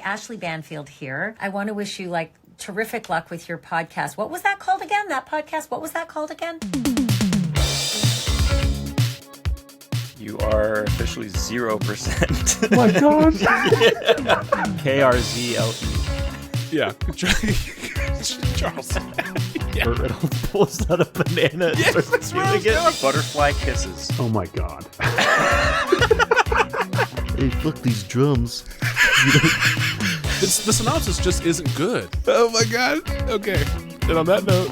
Ashley Banfield here. I want to wish you terrific luck with your podcast. What was that called again? That podcast, what was that called again? You are officially 0%. Oh my God. KRZLE. Yeah. Charles. Yeah. Burt Reynolds pulls out a banana. Yes, that's what I was doing. Butterfly kisses. Oh my God. Hey, fuck these drums. The synopsis just isn't good. Oh my God. Okay. And on that note.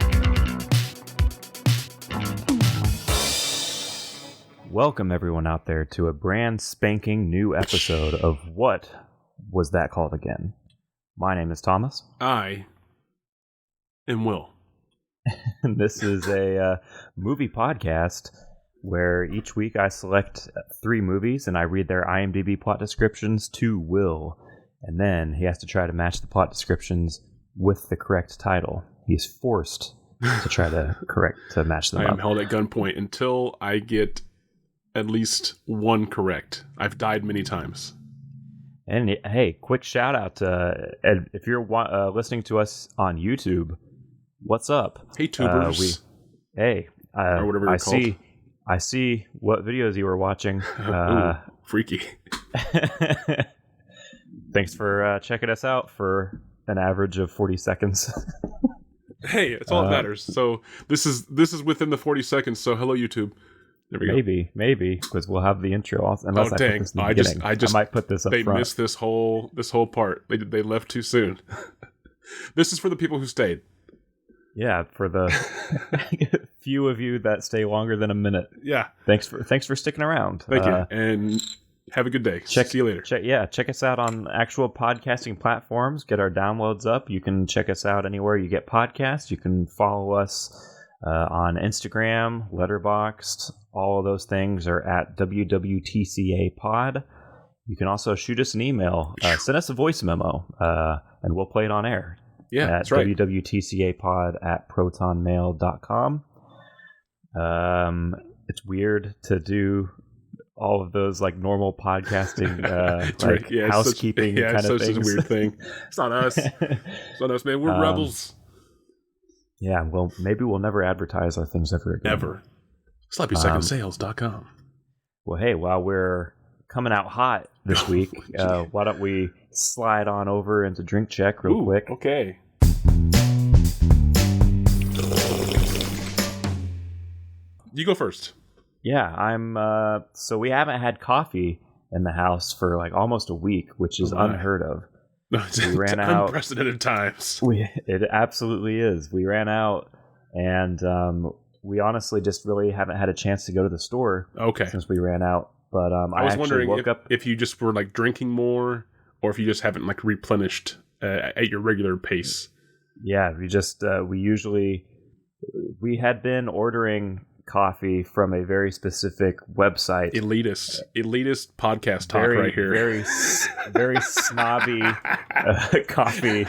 Welcome everyone out there to a brand spanking new episode of What Was That Called Again? My name is Thomas. I am Will. And this is a movie podcast where each week I select 3 movies and I read their IMDb plot descriptions to Will. And then he has to try to match the plot descriptions with the correct title. He's forced to try to match them I up. am held at gunpoint until I get at least one correct. I've died many times. And hey, quick shout out to if you're listening to us on YouTube, what's up? Hey, tubers. Or whatever you're called. I see what videos you were watching. Ooh, freaky. Thanks for checking us out for an average of 40 seconds. Hey, it's all that matters. So this is within the 40 seconds. So hello, YouTube. There we go. Maybe because we'll have the intro also. Unless dang! I put this in the beginning. I might put this up They front. missed this whole part. They left too soon. This is for the people who stayed. Yeah, for the few of you that stay longer than a minute. Yeah. Thanks for sticking around. Thank you, and have a good day. See you later. Check us out on actual podcasting platforms. Get our downloads up. You can check us out anywhere you get podcasts. You can follow us on Instagram, Letterboxd. All of those things are at WWTCA Pod. You can also shoot us an email. Send us a voice memo, and we'll play it on air. Yeah, at that's right. WWTCApod@protonmail.com. It's weird to do all of those normal podcasting right. Yeah, housekeeping kind of things. It's such a weird thing. It's not us. It's not us, man. We're rebels. Yeah, well, maybe we'll never advertise our things ever again. Never. SloppySecondSales.com. Well, hey, while we're coming out hot this week, why don't we slide on over into Drink Check real quick? Okay. You go first. Yeah, I'm. So we haven't had coffee in the house for almost a week, which is unheard of. We ran out. Unprecedented times. It absolutely is. We ran out, and we honestly just really haven't had a chance to go to the store. Okay. Since we ran out, but I was wondering if you just were drinking more, or if you just haven't replenished at your regular pace. Yeah, we had been ordering coffee from a very specific website. Elitist podcast talk right here. Very snobby coffee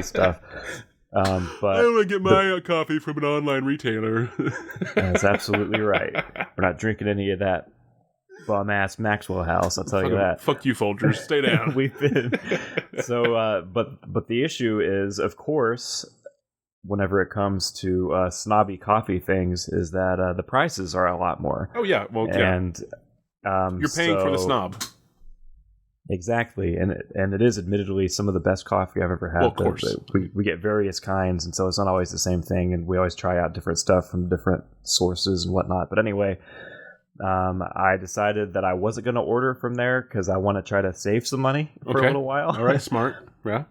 stuff. But I want to get my coffee from an online retailer. That's absolutely right. We're not drinking any of that bum ass Maxwell House. I'll tell you that. Fuck you, Folgers. Stay down. We've been so. But the issue is, of course, whenever it comes to snobby coffee things, is that the prices are a lot more. Oh yeah, well, and you're paying for the snob. Exactly, and it is admittedly some of the best coffee I've ever had. Well, of course, we get various kinds, and so it's not always the same thing, and we always try out different stuff from different sources and whatnot. But anyway, I decided that I wasn't going to order from there because I want to try to save some money for a little while. All right, smart. Yeah.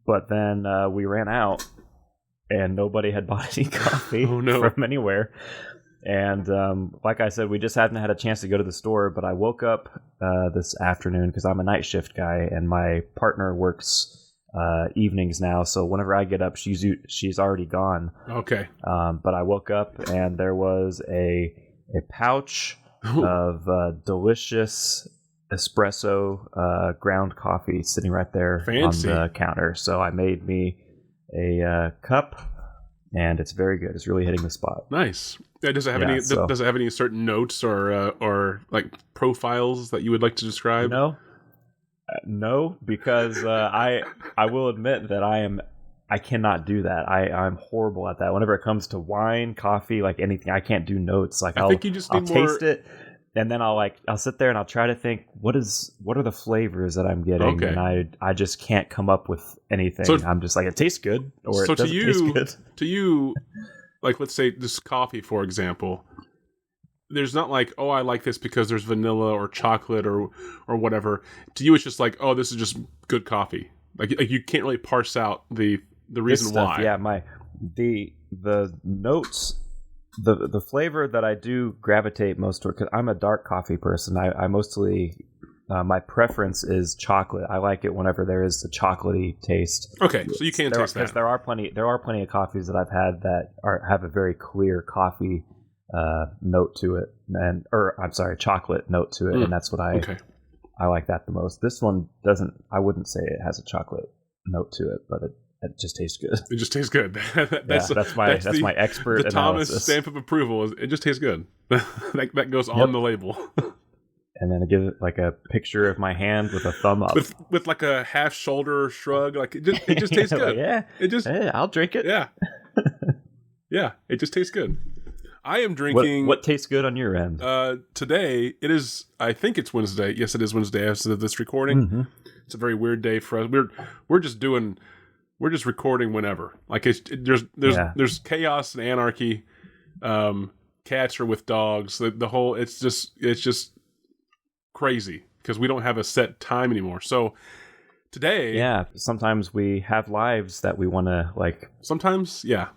But then we ran out, and nobody had bought any coffee from anywhere. And like I said, we just hadn't had a chance to go to the store. But I woke up this afternoon because I'm a night shift guy, and my partner works evenings now. So whenever I get up, she's already gone. Okay. But I woke up, and there was a pouch of delicious espresso ground coffee sitting right there on the counter. So I made me a cup, and it's very good. It's really hitting the spot. Nice. Yeah, does it have any? Does it have any certain notes or like profiles that you would like to describe? No. No, because I will admit that I cannot do that. I'm horrible at that. Whenever it comes to wine, coffee, like anything, I can't do notes. Like I think you just I'll need more. taste it, and then I'll sit there and I'll try to think what are the flavors that I'm getting, Okay. and I just can't come up with anything. So- I'm just like, it tastes good, or So it doesn't taste good. to you, like let's say this coffee, for example, there's not like, oh, I like this because there's vanilla or chocolate or whatever. To you, it's just like, oh, this is just good coffee. Like you can't really parse out the reason This stuff, why. yeah, the notes, the flavor that I do gravitate most toward, because I'm a dark coffee person. I mostly my preference is chocolate. I like it whenever there is the chocolatey taste. Okay, so you can't taste that. Because there are plenty of coffees that I've had that have a very clear coffee note to it, chocolate note to it, and that's what I like that the most. This one doesn't. I wouldn't say it has a chocolate note to it, but it just tastes good. It just tastes good. That's my expert the analysis. Thomas stamp of approval is it just tastes good. that goes on the label. And then I give it like a picture of my hand with a thumb up, with like a half shoulder shrug. Like it just tastes good. Yeah, it just. Hey, I'll drink it. Yeah, yeah, it just tastes good. I am drinking. What tastes good on your end? Today it is. I think it's Wednesday. Yes, it is Wednesday as of this recording. Mm-hmm. It's a very weird day for us. We're just recording whenever. Like there's chaos and anarchy. Cats are with dogs. The whole it's just crazy because we don't have a set time anymore. So today, yeah, sometimes we have lives that we want to like. Sometimes, yeah.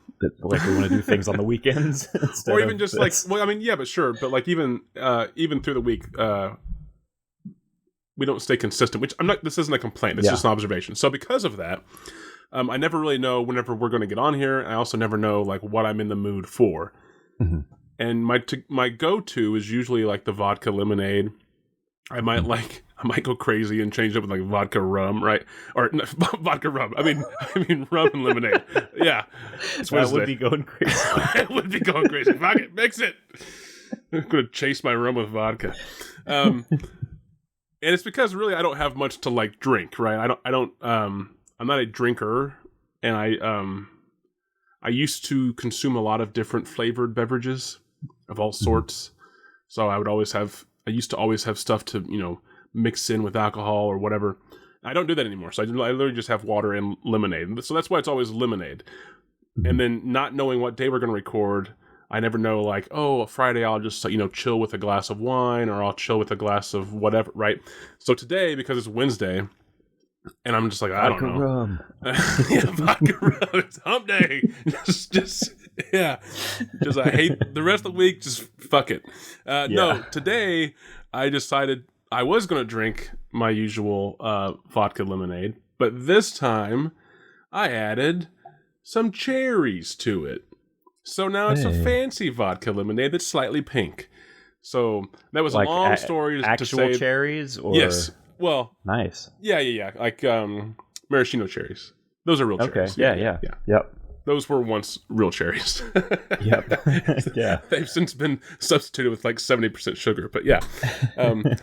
Like we want to do things on the weekends, or even just this. Like, well, I mean, yeah, but sure, but like even through the week, we don't stay consistent. Which I'm not. This isn't a complaint. It's just an observation. So because of that, I never really know whenever we're going to get on here. I also never know like what I'm in the mood for. Mm-hmm. And my go-to is usually like the vodka lemonade. I might go crazy and change it with like vodka rum, right? Or no, vodka rum. I mean rum and lemonade. Yeah, that would be going crazy. It would be going crazy. Fuck it, mix it. I'm gonna chase my rum with vodka. And it's because really I don't have much to like drink, right? I'm not a drinker, and I used to consume a lot of different flavored beverages of all sorts. So I used to always have stuff to, mix in with alcohol or whatever. I don't do that anymore. So I literally just have water and lemonade. So that's why it's always lemonade. Mm-hmm. And then not knowing what day we're going to record, I never know like, oh, Friday I'll just, chill with a glass of wine or I'll chill with a glass of whatever, right? So today, because it's Wednesday, and I'm just like, I don't know. Rum. Yeah, vodka rum. It's hump day. Just I hate the rest of the week. Just fuck it. No, today I decided I was going to drink my usual vodka lemonade, but this time I added some cherries to it. So now it's a fancy vodka lemonade that's slightly pink. So that was like a long story to say. Actual cherries? Or... Yes. Well, nice. Yeah. Like maraschino cherries. Those are real cherries. Okay. Yeah. Yep. Those were once real cherries. Yep. Yeah. They've since been substituted with like 70% sugar, but yeah.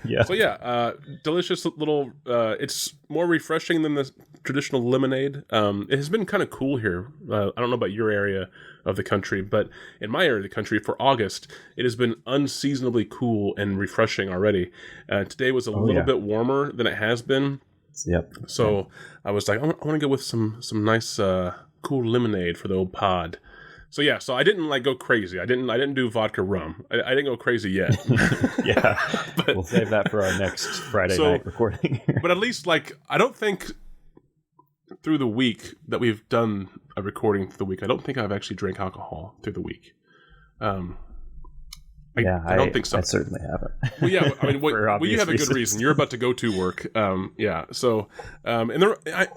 Yeah. So delicious little. It's more refreshing than the traditional lemonade. It has been kind of cool here. I don't know about your area of the country, but in my area of the country for August, it has been unseasonably cool and refreshing already. Today was a little bit warmer than it has been. Yep. So I was like, I want to go with some nice cool lemonade for the old pod. So I didn't like go crazy. I didn't do vodka rum. I didn't go crazy yet. Yeah. But, we'll save that for our next Friday night recording. But at least I don't think through the week that we've done a recording through the week, I don't think I've actually drank alcohol through the week. I don't think so. I certainly haven't. Well, yeah. I mean, you have a good reason. You're about to go to work. Yeah. So, and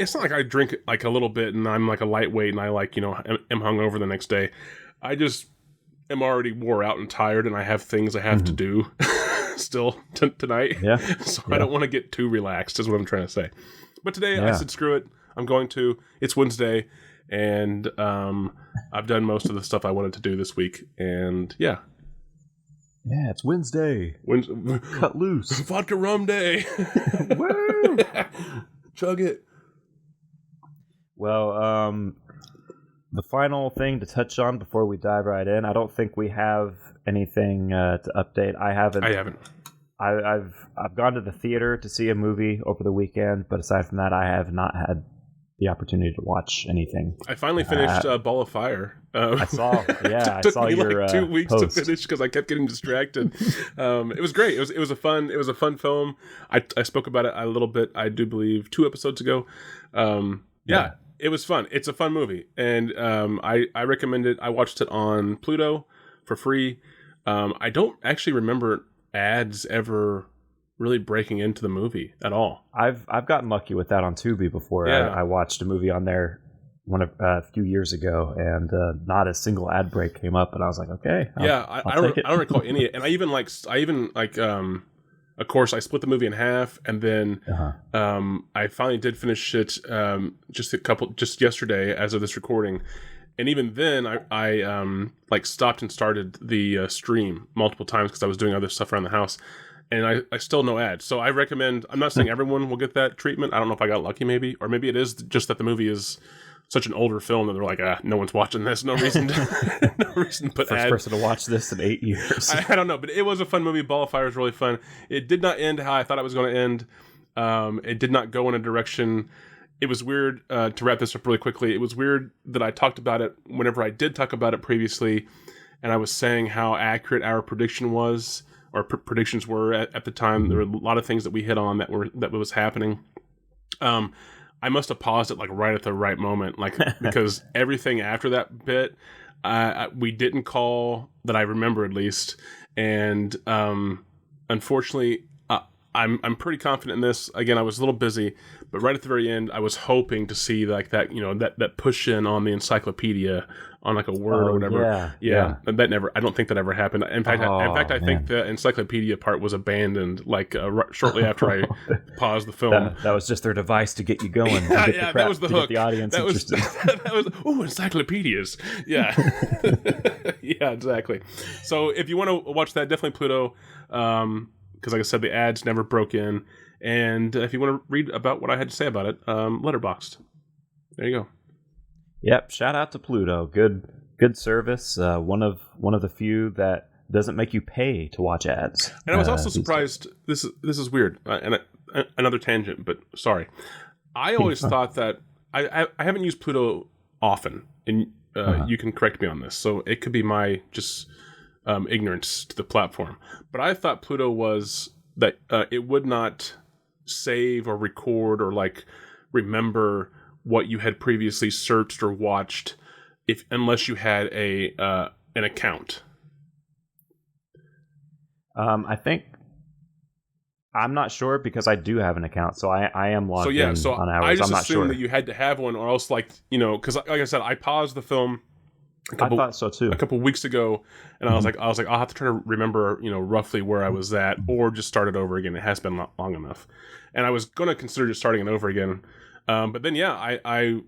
it's not like I drink like a little bit and I'm like a lightweight and I am hungover the next day. I just am already wore out and tired and I have things I have to do still tonight. Yeah. So I don't want to get too relaxed is what I'm trying to say. But today I said, screw it. I'm going to. It's Wednesday. And I've done most of the stuff I wanted to do this week. And yeah. Yeah, it's Wednesday. Cut loose. Vodka rum day. Woo! Chug it. Well, the final thing to touch on before we dive right in, I don't think we have anything to update. I haven't. I've gone to the theater to see a movie over the weekend, but aside from that, I have not had the opportunity to watch anything. I finally finished Ball of Fire. I saw. Yeah, it took I saw me your like 2 weeks post. to finish because I kept getting distracted. It was great. It was a fun film. I spoke about it a little bit. I do believe 2 episodes ago. Yeah. It was fun. It's a fun movie, and I recommend it. I watched it on Pluto for free. I don't actually remember ads ever really breaking into the movie at all. I've gotten lucky with that on Tubi before. Yeah. I watched a movie on there a few years ago, and not a single ad break came up, and I was like, okay, I don't recall any. And I even of course, I split the movie in half, and then I finally did finish it just yesterday as of this recording. And even then, I stopped and started the stream multiple times because I was doing other stuff around the house, and I still no ads. So I recommend. I'm not saying everyone will get that treatment. I don't know if I got lucky, maybe, or maybe it is just that the movie is such an older film that they're like, no one's watching this. No reason to, put first ads. person to watch this in 8 years. I don't know, but it was a fun movie. Ball of Fire was really fun. It did not end how I thought it was going to end. It did not go in a direction. It was weird, to wrap this up really quickly, it was weird that I talked about it whenever I did talk about it previously, and I was saying how accurate our prediction was, or predictions were at the time. There were a lot of things that we hit on that was happening. I must have paused it right at the right moment, because everything after that bit, we didn't call that I remember at least, and unfortunately, I'm pretty confident in this. Again, I was a little busy, but right at the very end, I was hoping to see that push in on the encyclopedia on a word or whatever. Yeah. That never. I don't think that ever happened. In fact, I think the encyclopedia part was abandoned shortly after I paused the film. That was just their device to get you going. That was the hook. Get the audience interested. That was encyclopedias. Yeah, yeah, exactly. So if you want to watch that, definitely Pluto. Because like I said, the ads never broke in. And if you want to read about what I had to say about it, Letterboxd. There you go. Yep. Shout out to Pluto. Good service. One of the few that doesn't make you pay to watch ads. And I was also surprised. This is weird. And another tangent, but sorry. I always thought that I haven't used Pluto often, and you can correct me on this. So it could be my just ignorance to the platform. But I thought Pluto was that it would not save or record or remember what you had previously searched or watched unless you had an account. I think I'm not sure because I do have an account, so I am logged in on hours. I just I'm not assumed sure that you had to have one, or else because like I said, I paused the film. I thought so too. A couple weeks ago, and I was like, I'll have to try to remember, roughly where I was at, or just start it over again. It has been long enough, and I was going to consider just starting it over again, but then I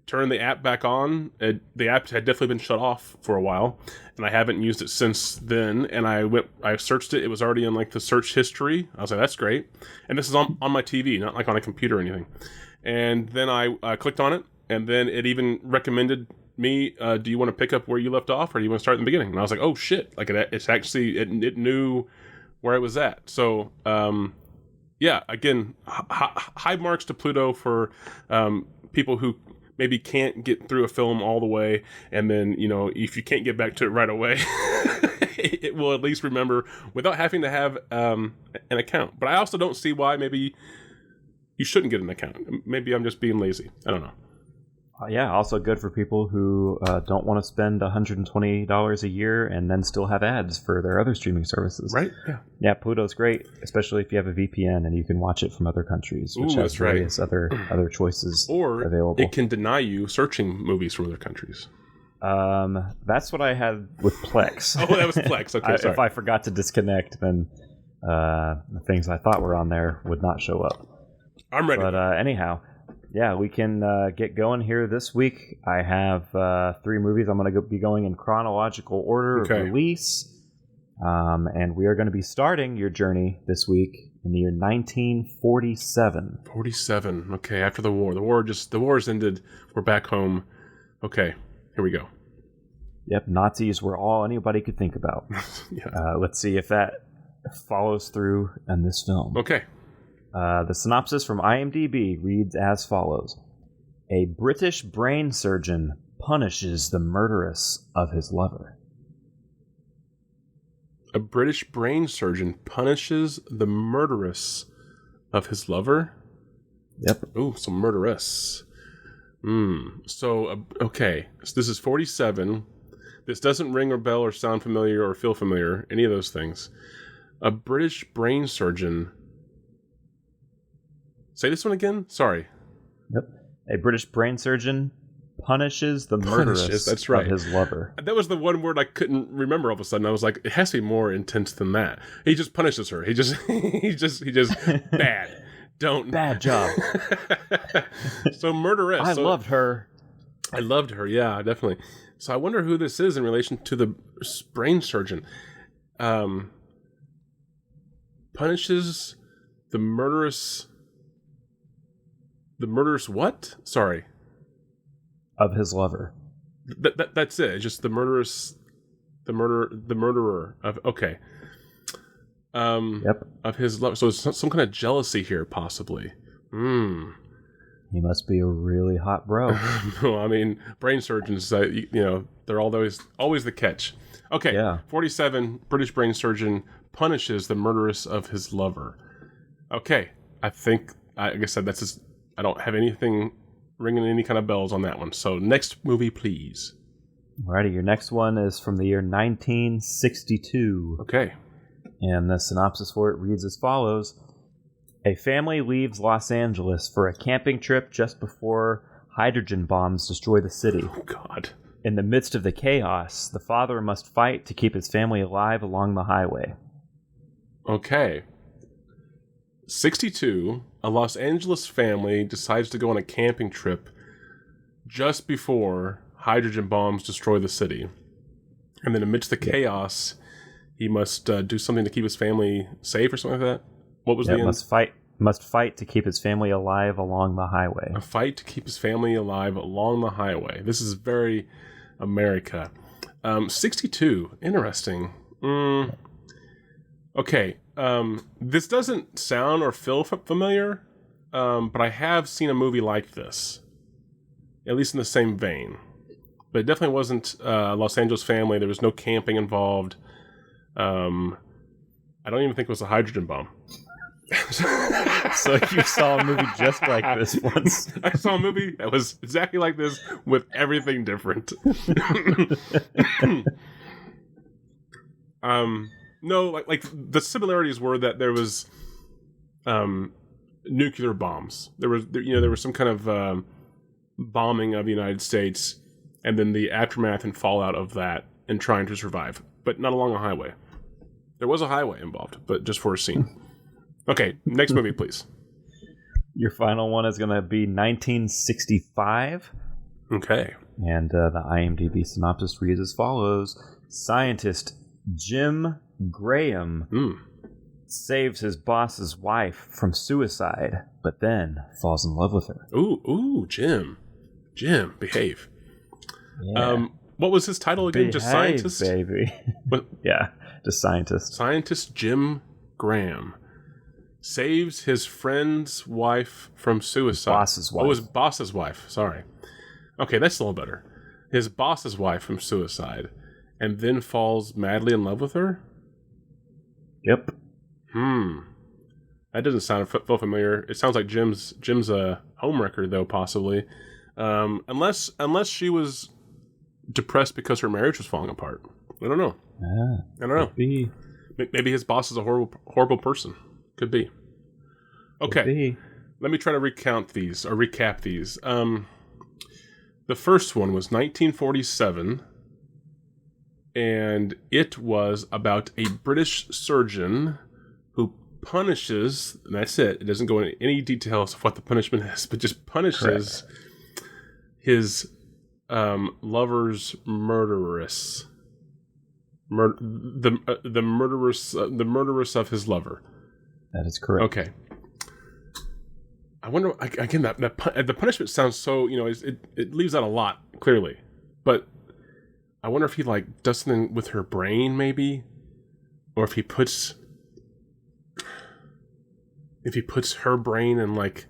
turned the app back on. The app had definitely been shut off for a while, and I haven't used it since then. And I searched it. It was already in the search history. I was like, that's great. And this is on my TV, not on a computer or anything. And then I clicked on it, and then it even recommended me, do you want to pick up where you left off, or do you want to start in the beginning? And I was like, oh shit, it's actually it knew where I was at. So yeah, again, high marks to Pluto for people who maybe can't get through a film all the way, and then if you can't get back to it right away, it will at least remember without having to have an account. But I also don't see why maybe you shouldn't get an account. Maybe I'm just being lazy. I don't know. Yeah, also good for people who don't want to spend $120 a year and then still have ads for their other streaming services. Right? Yeah. Yeah, Pluto's great, especially if you have a VPN and you can watch it from other countries, which has various other choices available. Or it can deny you searching movies from other countries. That's what I had with Plex. Oh, that was Plex. Okay, sorry. If I forgot to disconnect, then the things I thought were on there would not show up. I'm ready. But anyhow... Yeah, we can get going here this week. I have 3 movies. I'm going to be going in chronological order of release. And we are going to be starting your journey this week in the year 1947. 47. Okay, after the war. The war's ended. We're back home. Okay, here we go. Yep, Nazis were all anybody could think about. Yeah. Let's see if that follows through in this film. Okay. The synopsis from IMDb reads as follows. A British brain surgeon punishes the murderess of his lover. A British brain surgeon punishes the murderess of his lover? Yep. Ooh, so murderess. So, okay. So this is 47. This doesn't ring a bell or sound familiar or feel familiar. Any of those things. A British brain surgeon. Say this one again? Sorry. Yep. A British brain surgeon punishes the murderess that's right. of his lover. That was the one word I couldn't remember all of a sudden. I was like, it has to be more intense than that. He just punishes her. He just bad. Don't. Bad job. So murderess. I loved her. I loved her, yeah, definitely. So I wonder who this is in relation to the brain surgeon. Punishes the murderous... The murderous what? Sorry. Of his lover. That's it. It's just the murderous... The murderer of... Okay. Yep. Of his love. So it's some kind of jealousy here, possibly. He must be a really hot bro. Well, I mean, brain surgeons, they're always the catch. Okay, Yeah. 47, British brain surgeon punishes the murderess of his lover. Okay, I think, like I said, that's just, I don't have anything ringing any kind of bells on that one. So next movie, please. Alrighty, your next one is from the year 1962. Okay. And the synopsis for it reads as follows. A family leaves Los Angeles for a camping trip just before hydrogen bombs destroy the city. Oh, God. In the midst of the chaos, the father must fight to keep his family alive along the highway. Okay. 62, a Los Angeles family decides to go on a camping trip just before hydrogen bombs destroy the city. And then amidst the chaos, he must do something to keep his family safe or something like that? What was the end? Must fight to keep his family alive along the highway. A fight to keep his family alive along the highway. This is very America. 62, interesting. Okay, this doesn't sound or feel familiar, but I have seen a movie like this, at least in the same vein. But it definitely wasn't Los Angeles family. There was no camping involved. I don't even think it was a hydrogen bomb. So you saw a movie just like this once. I saw a movie that was exactly like this with everything different. No, like the similarities were that there was nuclear bombs. There was some kind of bombing of the United States, and then the aftermath and fallout of that, and trying to survive, but not along a highway. There was a highway involved, but just for a scene. Okay, next movie, please. Your final one is going to be 1965. Okay. And the IMDb synopsis reads as follows. Scientist Jim Graham saves his boss's wife from suicide, but then falls in love with her. Ooh, Jim. Jim, behave. Yeah. What was his title again? Just scientist? Baby. What? Yeah, just scientist. Scientist Jim Graham saves his friend's wife from suicide. Boss's wife. Oh, his boss's wife. Sorry. Okay, that's a little better. His boss's wife from suicide, and then falls madly in love with her? Yep. That doesn't sound feel familiar. It sounds like Jim's a homewrecker, though, possibly. Unless she was depressed because her marriage was falling apart. I don't know. I don't know. Maybe his boss is a horrible person. Could be. Okay. Let me try to recap these. The first one was 1947, and it was about a British surgeon who punishes, and that's it. It doesn't go into any details of what the punishment is, but just punishes his lover's murderess. the murderess of his lover. That is correct. Okay. I wonder again the punishment sounds so, it leaves out a lot clearly, but I wonder if he like does something with her brain maybe, or if he puts her brain in like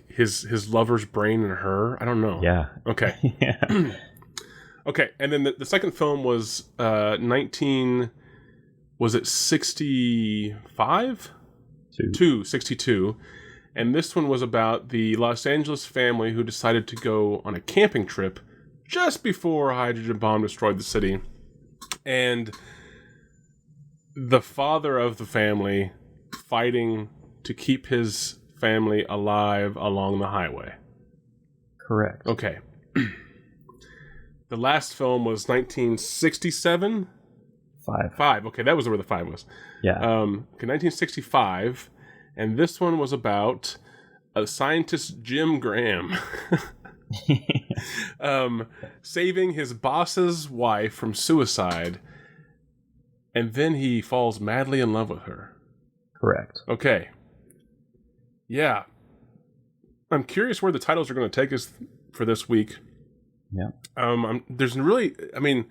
his lover's brain in her. I don't know. Yeah. Okay. Yeah. Okay, and then the second film was 65? 62. And this one was about the Los Angeles family who decided to go on a camping trip just before a hydrogen bomb destroyed the city. And the father of the family fighting to keep his family alive along the highway. Correct. Okay. The last film was 1967? 5. Okay, that was where the 5 was. Yeah. 1965. And this one was about a scientist, Jim Graham, saving his boss's wife from suicide. And then he falls madly in love with her. Correct. Okay. Yeah. I'm curious where the titles are going to take us for this week. Yeah. There's really, I mean,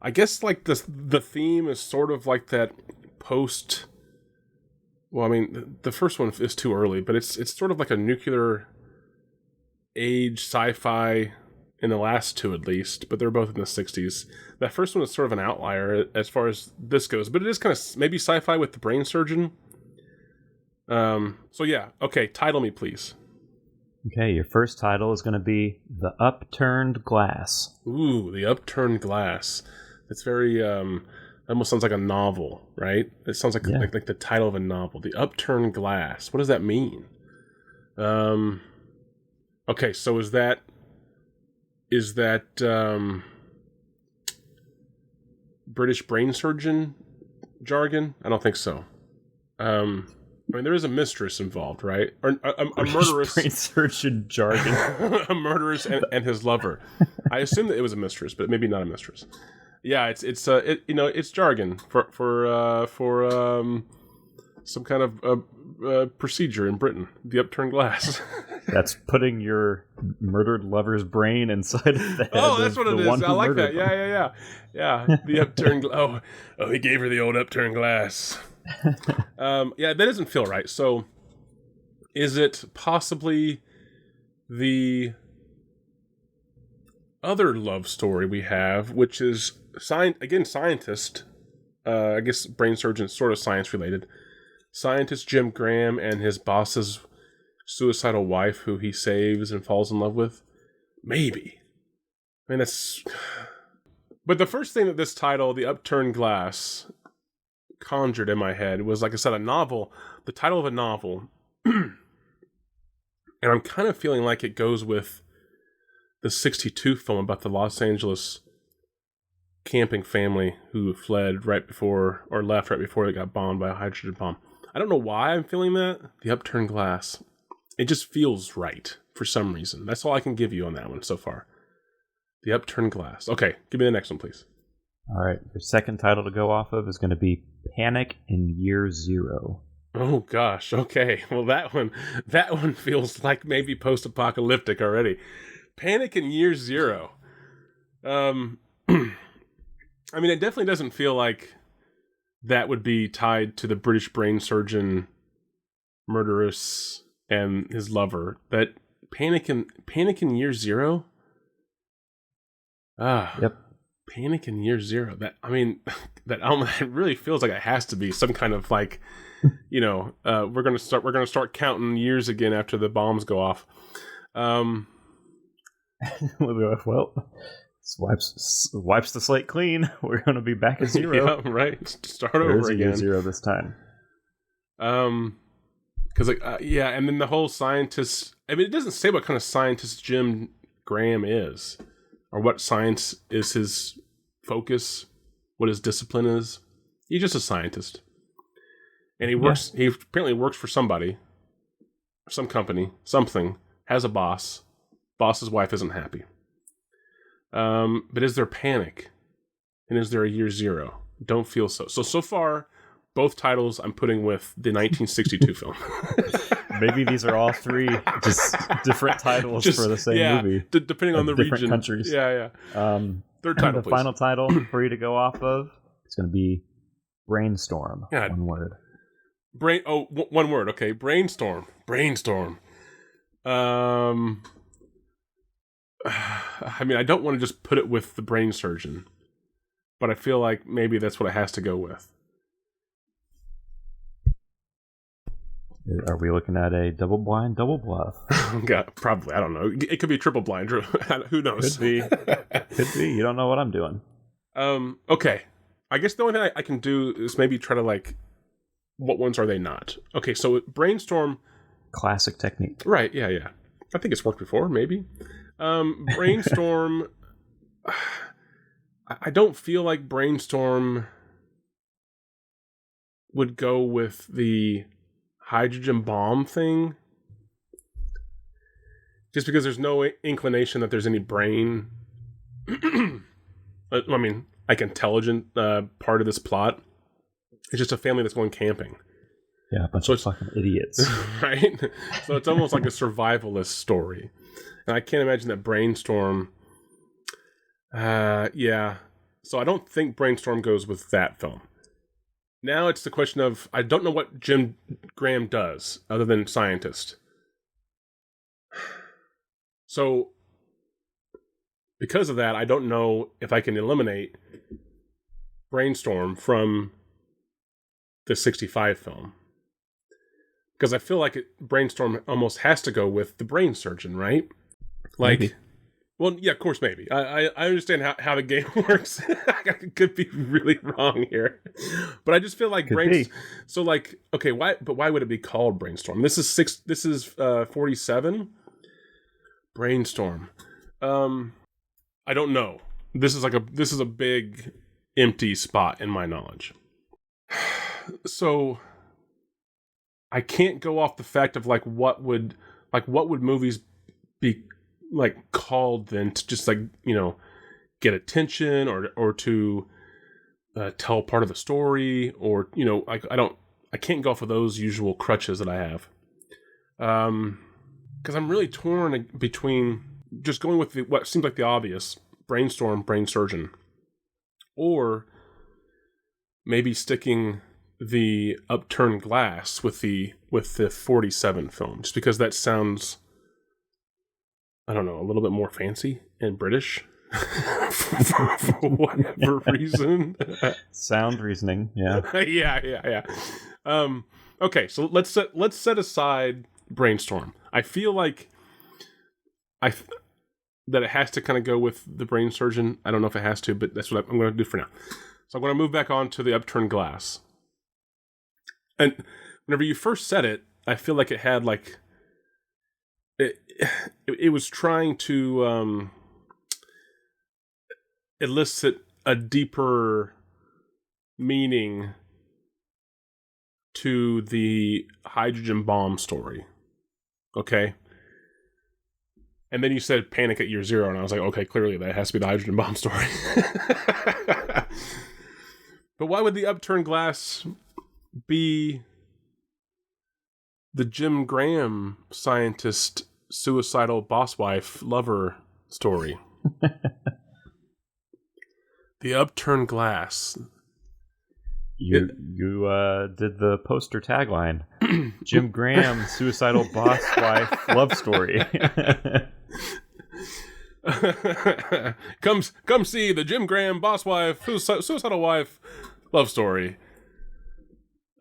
I guess like the theme is sort of like that post. Well, I mean, the first one is too early, but it's sort of like a nuclear age sci-fi in the last two at least, but they're both in the 60s. That first one is sort of an outlier as far as this goes, but it is kind of maybe sci-fi with the brain surgeon. So yeah, okay, title me please. Okay, your first title is going to be The Upturned Glass. Ooh, The Upturned Glass. It's very, almost sounds like a novel, right? It sounds like, like the title of a novel. The Upturned Glass. What does that mean? Okay, so is that British brain surgeon jargon? I don't think so. I mean, there is a mistress involved, right? Or a murderess. Brain surgeon jargon. A murderess and his lover. I assume that it was a mistress, but maybe not a mistress. Yeah, it's jargon for some kind of procedure in Britain. The upturned glass. That's putting your murdered lover's brain inside of the head. Oh, that's what it is. I like that. Them. Yeah. The upturned. Oh, he gave her the old upturned glass. Yeah, that doesn't feel right. So, is it possibly the other love story we have, which is scientist? I guess brain surgeon, sort of science related. Scientist Jim Graham and his boss's suicidal wife, who he saves and falls in love with. Maybe. I mean, that's. But the first thing that this title, The Upturned Glass, conjured in my head was, like I said, a novel, the title of a novel, and I'm kind of feeling like it goes with the 62 film about the Los Angeles camping family who fled right before, or left right before they got bombed by a hydrogen bomb. I don't know why I'm feeling that. The Upturned Glass. It just feels right for some reason. That's all I can give you on that one so far. The Upturned Glass. Okay, give me the next one, please. All right, your second title to go off of is going to be Panic in Year Zero. Oh gosh, okay. Well, that one feels like maybe post-apocalyptic already. Panic in Year Zero. I mean, it definitely doesn't feel like that would be tied to the British brain surgeon murderess and his lover. That Panic in Year Zero? Yep. Panic in Year Zero. That really feels like it has to be some kind of like, we're gonna start counting years again after the bombs go off. Well, wipes the slate clean. We're gonna be back at zero. Yeah, right. Start over again. Year zero this time. Because and then the whole scientist. I mean, it doesn't say what kind of scientist Jim Graham is, or what science is his focus, what his discipline is. He's just a scientist. And he works, he apparently works for somebody, some company, something, has a boss. Boss's wife isn't happy. But is there panic and is there a year zero? Don't feel so. So far, both titles I'm putting with the 1962 film. Maybe these are all three just different titles for the same movie. Depending on the different region. countries. Yeah. Third title, the please. final title for you to go off of is going to be Brainstorm. Yeah. One word. One word. Okay, Brainstorm. I mean, I don't want to just put it with the brain surgeon, but I feel like maybe that's what it has to go with. Are we looking at a double blind, double bluff? God, probably. I don't know. It could be triple blind. Who knows? Could be. Could be. You don't know what I'm doing. Okay. I guess the only thing I can do is maybe try to like, what ones are they not? Okay, so Brainstorm. Classic technique. Right, yeah. I think it's worked before, maybe. Brainstorm. I don't feel like Brainstorm would go with the hydrogen bomb thing. Just because there's no inclination that there's any brain. I mean, like intelligent part of this plot. It's just a family that's going camping. Yeah, a bunch of fucking idiots. Right? So it's almost like a survivalist story. And I can't imagine that Brainstorm... yeah. So I don't think Brainstorm goes with that film. Now it's the question of... I don't know what Jim Graham does, other than scientist. So, because of that, I don't know if I can eliminate Brainstorm from the 65 film. Because I feel like Brainstorm almost has to go with the brain surgeon, right? Like, maybe. Well, yeah, of course, maybe. I understand how the game works. I could be really wrong here, but I just feel like So, like, okay, why would it be called Brainstorm? This is 47. Brainstorm. I don't know. This is a big empty spot in my knowledge. So I can't go off the fact of what would movies be like called then to just get attention or to tell part of the story, or I can't go off of those usual crutches that I have. Because I'm really torn between just going with what seems like the obvious Brainstorm, brain surgeon, or maybe sticking the Upturned Glass with the 47 film, just because that sounds, I don't know, a little bit more fancy and British for whatever reason. Sound reasoning, yeah. yeah. Okay, so let's set aside Brainstorm. I feel like that it has to kind of go with the brain surgeon. I don't know if it has to, but that's what I'm going to do for now. So I'm going to move back on to the Upturned Glass. And whenever you first said it, I feel like it had it was trying to elicit a deeper meaning to the hydrogen bomb story. Okay? And then you said Panic at Year Zero, and I was like, okay, clearly that has to be the hydrogen bomb story. But why would the Upturned Glass be the Jim Graham scientist, suicidal boss wife, lover story? The Upturned Glass. You did the poster tagline. Jim Graham, suicidal boss wife, love story. Come see the Jim Graham boss wife, suicidal wife, love story.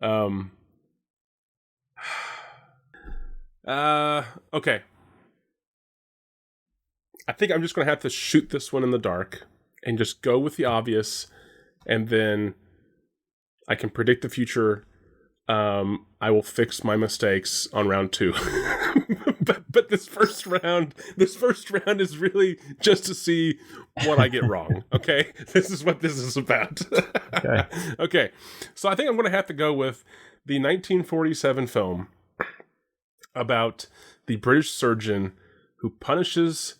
Okay. I think I'm just going to have to shoot this one in the dark and just go with the obvious, and then I can predict the future. I will fix my mistakes on round 2. but this first round is really just to see what I get wrong. Okay, this is what this is about. Okay. So I think I'm going to have to go with the 1947 film about the British surgeon who punishes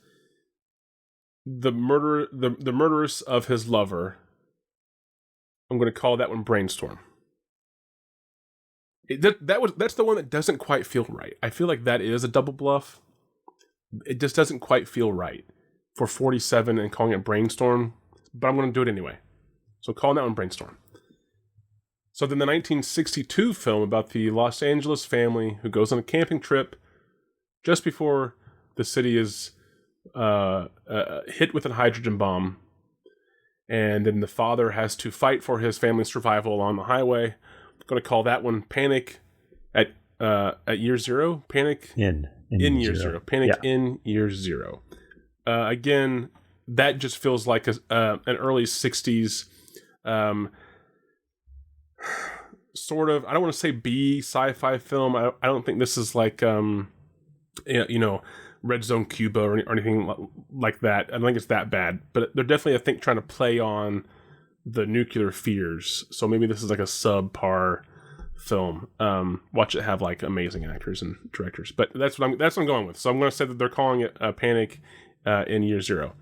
the murderess of his lover I'm going to call that one Brainstorm. That's the one that doesn't quite feel right. I feel like that is a double bluff. It just doesn't quite feel right for 47 and calling it Brainstorm, but I'm going to do it anyway. So calling that one Brainstorm. So then the 1962 film about the Los Angeles family who goes on a camping trip just before the city is hit with a hydrogen bomb. And then the father has to fight for his family's survival along the highway. I'm going to call that one Panic at Year Zero. Panic in Year Zero. Panic in Year Zero. Again, that just feels like an early 60s sort of, I don't want to say B sci-fi film. I don't think this is like Red Zone Cuba or anything like that. I don't think it's that bad, but they're definitely, I think, trying to play on the nuclear fears. So maybe this is like a subpar film. Watch it have like amazing actors and directors, but that's what I'm going with. So I'm going to say that they're calling it Panic in Year Zero.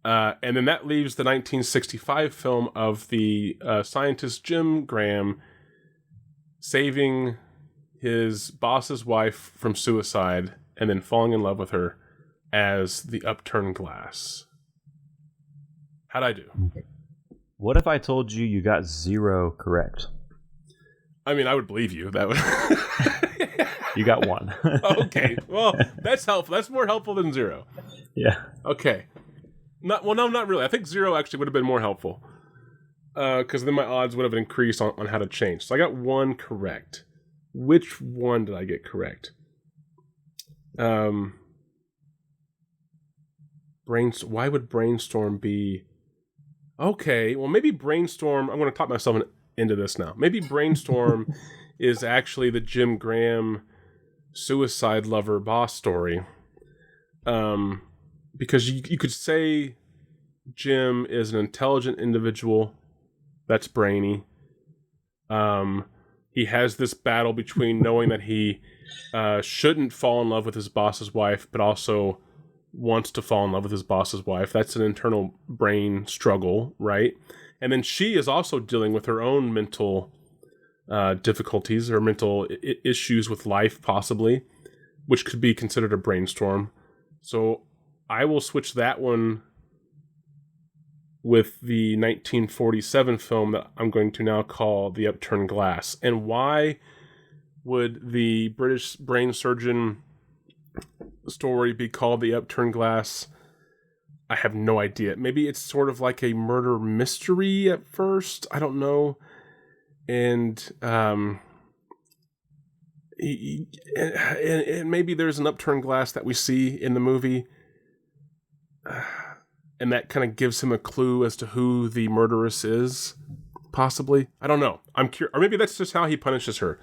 And then that leaves the 1965 film of the scientist Jim Graham saving his boss's wife from suicide and then falling in love with her as the upturned glass. How'd I do? What if I told you you got 0 correct? I mean, I would believe you. That would. You got 1. Okay. Well, that's helpful. That's more helpful than 0. Yeah. Okay. No, not really. I think 0 actually would have been more helpful. Because then my odds would have increased on how to change. So I got 1 correct. Which one did I get correct? Why would Brainstorm be... Okay, well maybe Brainstorm... I'm going to talk myself into this now. Maybe Brainstorm is actually the Jim Graham suicide lover boss story. Because you could say Jim is an intelligent individual. That's brainy. He has this battle between knowing that he shouldn't fall in love with his boss's wife, but also wants to fall in love with his boss's wife. That's an internal brain struggle, right? And then she is also dealing with her own mental difficulties or mental issues with life, possibly, which could be considered a brainstorm. So I will switch that one with the 1947 film that I'm going to now call The Upturned Glass. And why would the British brain surgeon story be called The Upturned Glass? I have no idea. Maybe it's sort of like a murder mystery at first. I don't know. And and maybe there's an upturned glass that we see in the movie. And that kind of gives him a clue as to who the murderess is, possibly. I don't know. I'm curious. Or maybe that's just how he punishes her.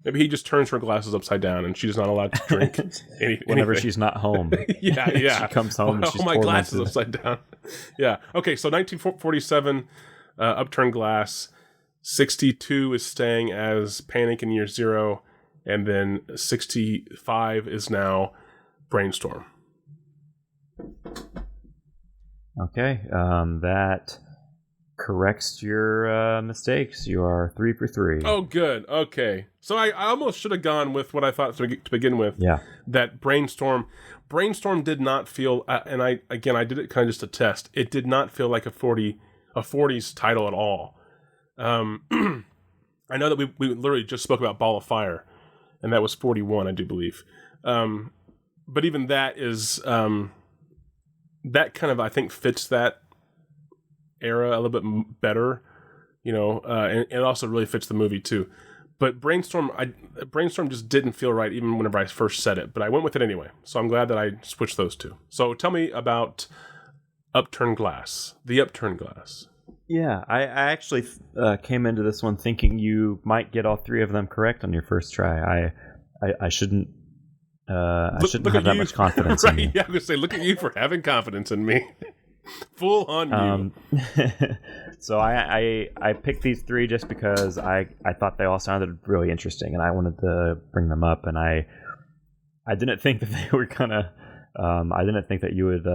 Maybe he just turns her glasses upside down and she's not allowed to drink whenever she's not home. Yeah. She comes home and she's my glasses upside down. Yeah. Okay, so 1947, Upturned Glass. 62 is staying as Panic in Year Zero. And then 65 is now Brainstorm. Okay, that corrects your mistakes. You are 3 for 3. Oh, good. Okay. So I almost should have gone with what I thought to begin with. Yeah. That Brainstorm did not feel, and I did it kind of just to test. It did not feel like a 40s title at all. I know that we literally just spoke about Ball of Fire, and that was 41, I do believe. But even that is, that kind of, I think, fits that era a little bit better, and it also really fits the movie too. But Brainstorm just didn't feel right even whenever I first said it, but I went with it anyway. So I'm glad that I switched those two. So tell me about Upturned Glass, The Upturned Glass. Yeah, I actually came into this one thinking you might get all 3 of them correct on your first try. I shouldn't have that much confidence in me. Yeah, I was going to say, look at you for having confidence in me. Full on you. So I picked these 3 just because I thought they all sounded really interesting, and I wanted to bring them up. And I didn't think that they were gonna. I didn't think that you would.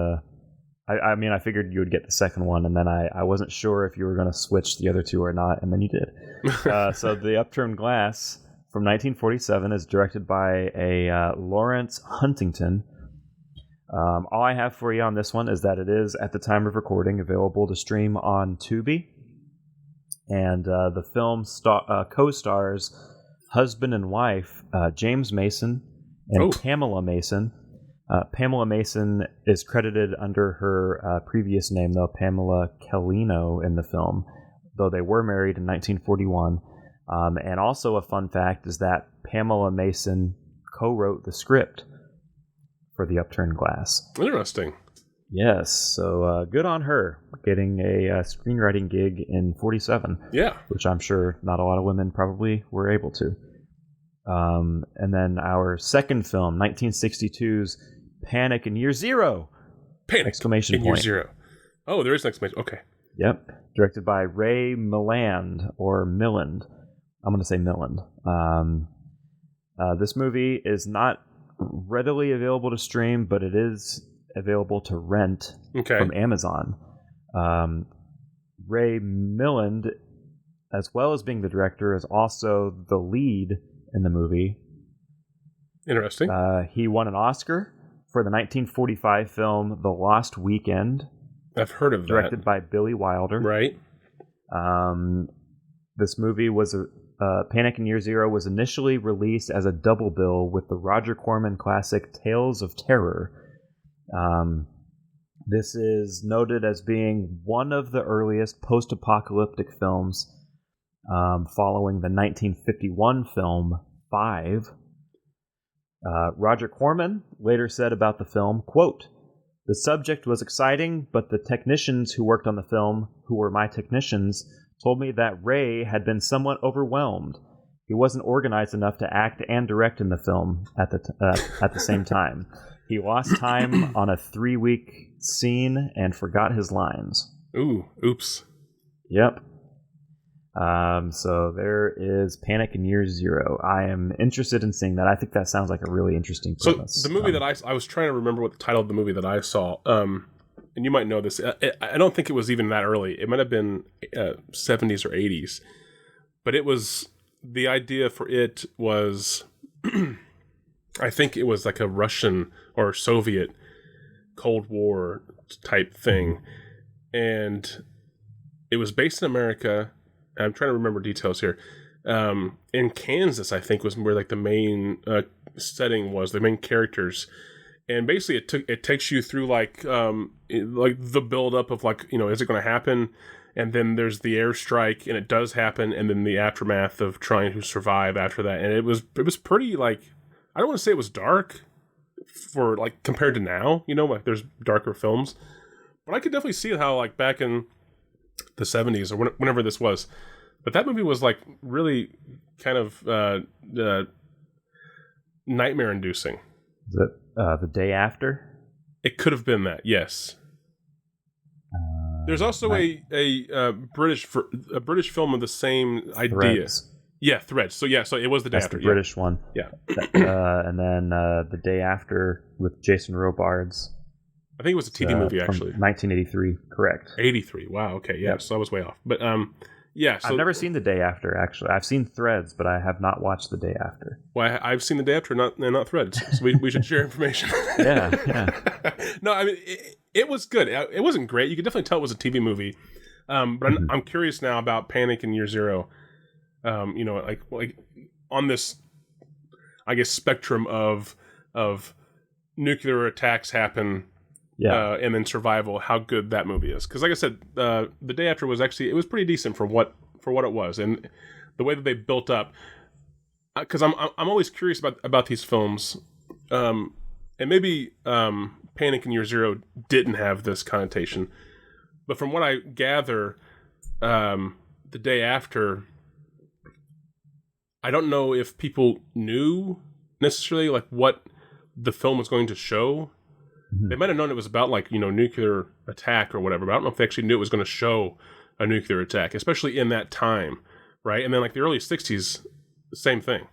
I mean, I figured you would get the second one, and then I wasn't sure if you were going to switch the other two or not, and then you did. So The Upturned Glass from 1947 is directed by a Lawrence Huntington. All I have for you on this one is that it is, at the time of recording, available to stream on Tubi. And the film co-stars husband and wife James Mason and Pamela Mason. Pamela Mason is credited under her previous name, though, Pamela Kellino, in the film, though they were married in 1941. And also a fun fact is that Pamela Mason co-wrote the script for The Upturned Glass. Interesting. Yes, so good on her getting a screenwriting gig in 47. Yeah. Which I'm sure not a lot of women probably were able to. And then our second film, 1962's Panic in Year Zero! Panic exclamation in point. Year Zero. Oh, there is an exclamation. Okay. Yep. Directed by Ray Milland, or Milland. I'm going to say Milland. This movie is not readily available to stream, but it is available to rent from Amazon. Ray Milland, as well as being the director, is also the lead in the movie. Interesting. He won an Oscar for the 1945 film The Lost Weekend. I've heard of that. Directed by Billy Wilder. Right. This movie was Panic in Year Zero was initially released as a double bill with the Roger Corman classic Tales of Terror. This is noted as being one of the earliest post-apocalyptic films, following the 1951 film Five. Roger Corman later said about the film, quote, "The subject was exciting, but the technicians who worked on the film, who were my technicians, told me that Ray had been somewhat overwhelmed. He wasn't organized enough to act and direct in the film at the same time. He lost time on a 3-week scene and forgot his lines." Ooh, oops. Yep. So there is Panic in Year Zero. I am interested in seeing that. I think that sounds like a really interesting premise. So the movie that I was trying to remember what the title of the movie that I saw, and you might know this. I don't think it was even that early. It might have been 70s or 80s. But it was, the idea for it was, I think it was like a Russian or Soviet Cold War type thing. And it was based in America. I'm trying to remember details here. In Kansas, I think, was where like the main setting was, the main characters, and basically it takes you through like the build up of like, you know, is it going to happen, and then there's the airstrike, and it does happen, and then the aftermath of trying to survive after that, and it was pretty, like, I don't want to say it was dark for like compared to now, you know, like there's darker films, but I could definitely see how like back in the 70s or whenever this was, but that movie was like really kind of nightmare inducing. Is it The Day After? It could have been that, yes. There's also a British film of the same idea. Threads. Yeah, Threads. So it was The Day That's After. The British one. Yeah. And then The Day After with Jason Robards. I think it was a TV movie, actually. 1983, correct. 83, wow, okay, yeah, so I was way off. But, yeah. So, I've never seen The Day After, actually. I've seen Threads, but I have not watched The Day After. Well, I've seen The Day After, not Threads, so we should share information. Yeah. No, I mean, it was good. It wasn't great. You could definitely tell it was a TV movie. But I'm curious now about Panic in Year Zero. You know, like on this, I guess, spectrum of nuclear attacks happen. Yeah. And then survival, how good that movie is. Because like I said, The Day After was actually, it was pretty decent for what it was. And the way that they built up, because I'm always curious about these films. And maybe Panic in Year Zero didn't have this connotation. But from what I gather, The Day After, I don't know if people knew necessarily like what the film was going to show. They might have known it was about, like, you know, nuclear attack or whatever, but I don't know if they actually knew it was going to show a nuclear attack, especially in that time, right? And then, like, the early 60s, same thing.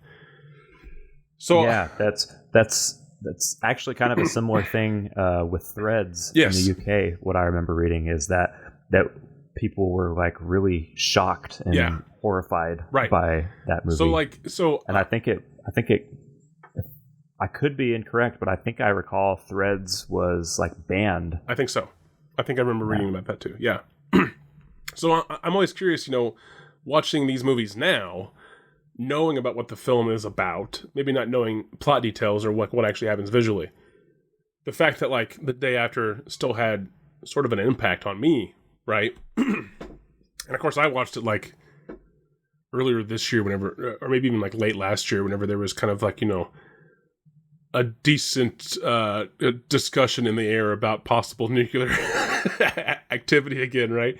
So yeah, that's that's actually kind of a similar thing with Threads Yes. in the UK. What I remember reading is that people were like really shocked and Yeah. horrified Right. by that movie. And I think it. I could be incorrect, but I think I recall Threads was like banned. I think so. I think I remember reading about that too. Yeah. So I'm always curious, watching these movies now, knowing about what the film is about, maybe not knowing plot details or what actually happens visually. The fact that like the day after still had sort of an impact on me, right? And of course I watched it like earlier this year, whenever, or maybe even like late last year, whenever there was kind of like, a decent discussion in the air about possible nuclear activity again, right?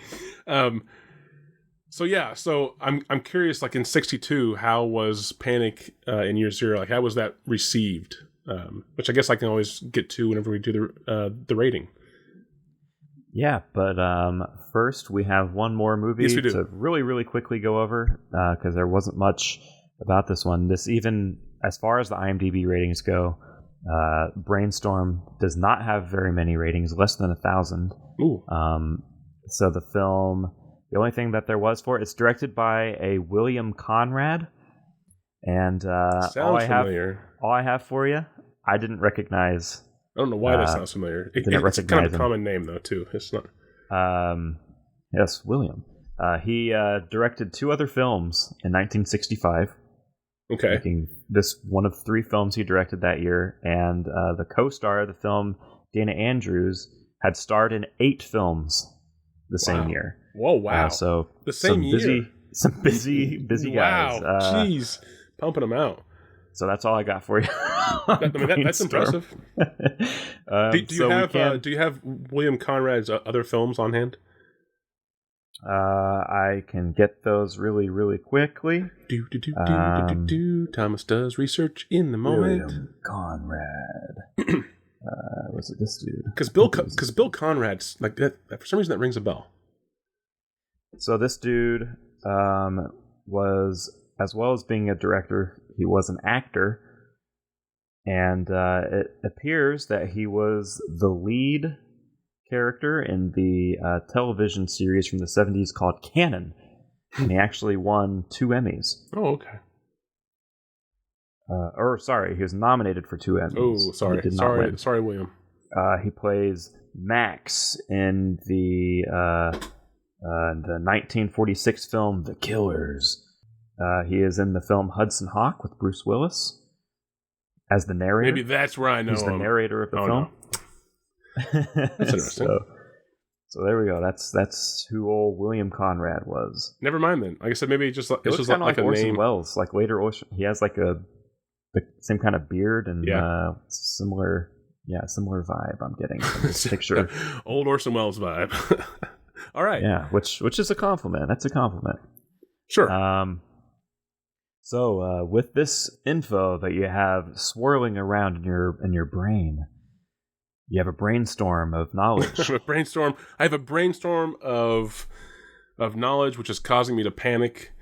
So I'm curious, like in '62, how was Panic in Year Zero? Like, how was that received? Which I guess I can always get to whenever we do the rating. Yeah, but first we have one more movie Yes, we do. to really, really quickly go over because there wasn't much about this one. This, even as far as the IMDb ratings go, Brainstorm does not have very many ratings, less than 1,000. Ooh. So the film, the only thing that there was for it, it's directed by a William Conrad, and Sounds familiar. all I have for you, I didn't recognize. I don't know why that sounds familiar. It's recognize kind of a him. common name, though, too. It's not. Yes, William. He directed 2 other films in 1965. Okay. Making this one of 3 films he directed that year, and the co-star of the film, Dana Andrews, had starred in 8 films the same year. Whoa! Wow. So the same year. Some busy guys. Wow. Jeez, pumping them out. So that's all I got for you. That's impressive. Do you have William Conrad's other films on hand? I can get those really, really quickly. Thomas does research in the moment. William Conrad. Was it this dude? Because Bill Conrad's like that. For some reason, that rings a bell. So this dude was, as well as being a director, he was an actor, and it appears that he was the lead character in the television series from the 70s called Cannon, and he actually won 2 Emmys. Oh, okay. He was nominated for 2 Emmys. Oh, sorry. He did not win. Sorry, William. He plays Max in the 1946 film The Killers. He is in the film Hudson Hawk with Bruce Willis as the narrator. Maybe that's where I know He's the narrator of the film. No. That's interesting. So there we go. That's who old William Conrad was. Never mind then. Like I said, maybe it's just It looks kind of like a Orson name. Welles. Like later, he has like the same kind of beard and similar vibe. I'm getting from this picture. Old Orson Welles vibe. All right. Yeah, which is a compliment. That's a compliment. Sure. So with this info that you have swirling around in your brain, you have a brainstorm of knowledge. I have a brainstorm of knowledge, which is causing me to panic.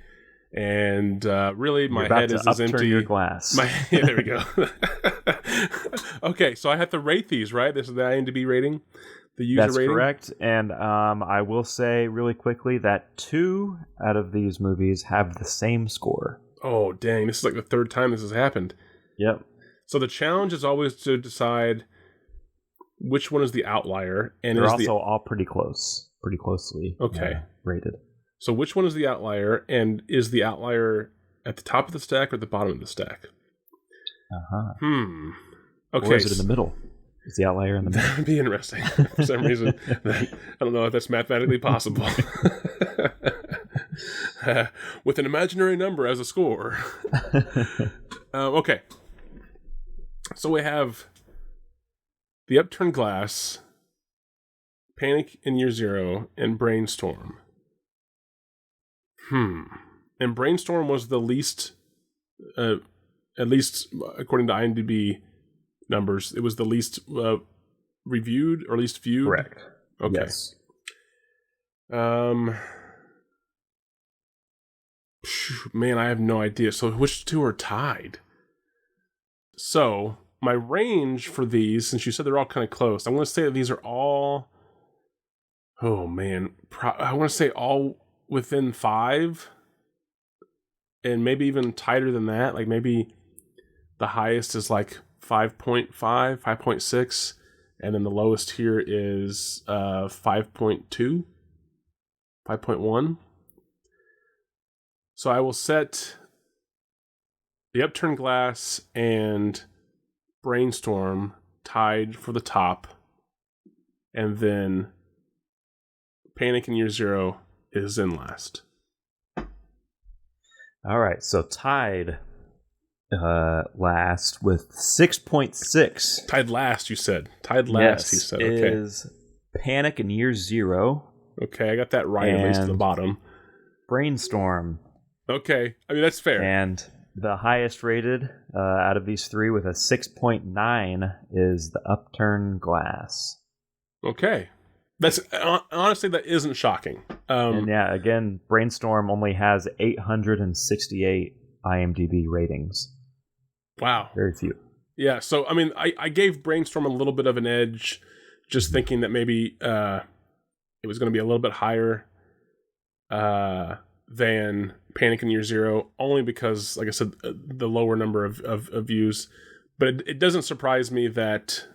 And really, my head is as empty. Your glass. There we go. Okay, so I have to rate these, right? This is the IMDb rating, the user That's rating. That's correct. And I will say really quickly that 2 out of these movies have the same score. Oh, dang. This is like the 3rd time this has happened. Yep. So the challenge is always to decide which one is the outlier. And they're also all pretty closely rated. So which one is the outlier, and is the outlier at the top of the stack or at the bottom of the stack? Okay. Or is it in the middle? Is the outlier in the middle? That would be interesting. For some reason, I don't know if that's mathematically possible. With an imaginary number as a score. Okay. So we have The Upturned Glass, Panic in Year Zero, and Brainstorm. And Brainstorm was the least, at least according to IMDb numbers, it was the least reviewed or least viewed? Correct. Okay. Yes. Man, I have no idea. So which 2 are tied? So my range for these, since you said they're all kind of close, I'm going to say that these are all. Oh man, I want to say all within 5, and maybe even tighter than that. Like maybe the highest is like 5.5, 5.6, and then the lowest here is 5.2, 5.1. So I will set the Upturned Glass and Brainstorm tied for the top, and then Panic in Year Zero is in last. All right, so tied last with 6.6. Tied last, you said. Tied last, yes, you said. Okay. Is Panic in Year Zero. Okay, I got that right, at least to the bottom. Brainstorm. Okay, I mean, that's fair. And the highest rated out of these three with a 6.9 is the Upturned Glass. Okay. That's honestly, that isn't shocking. And yeah, again, Brainstorm only has 868 IMDb ratings. Wow. Very few. Yeah, so, I mean, I gave Brainstorm a little bit of an edge, just thinking that maybe it was going to be a little bit higher than Panic in Year Zero, only because, like I said, the lower number of views. But it doesn't surprise me that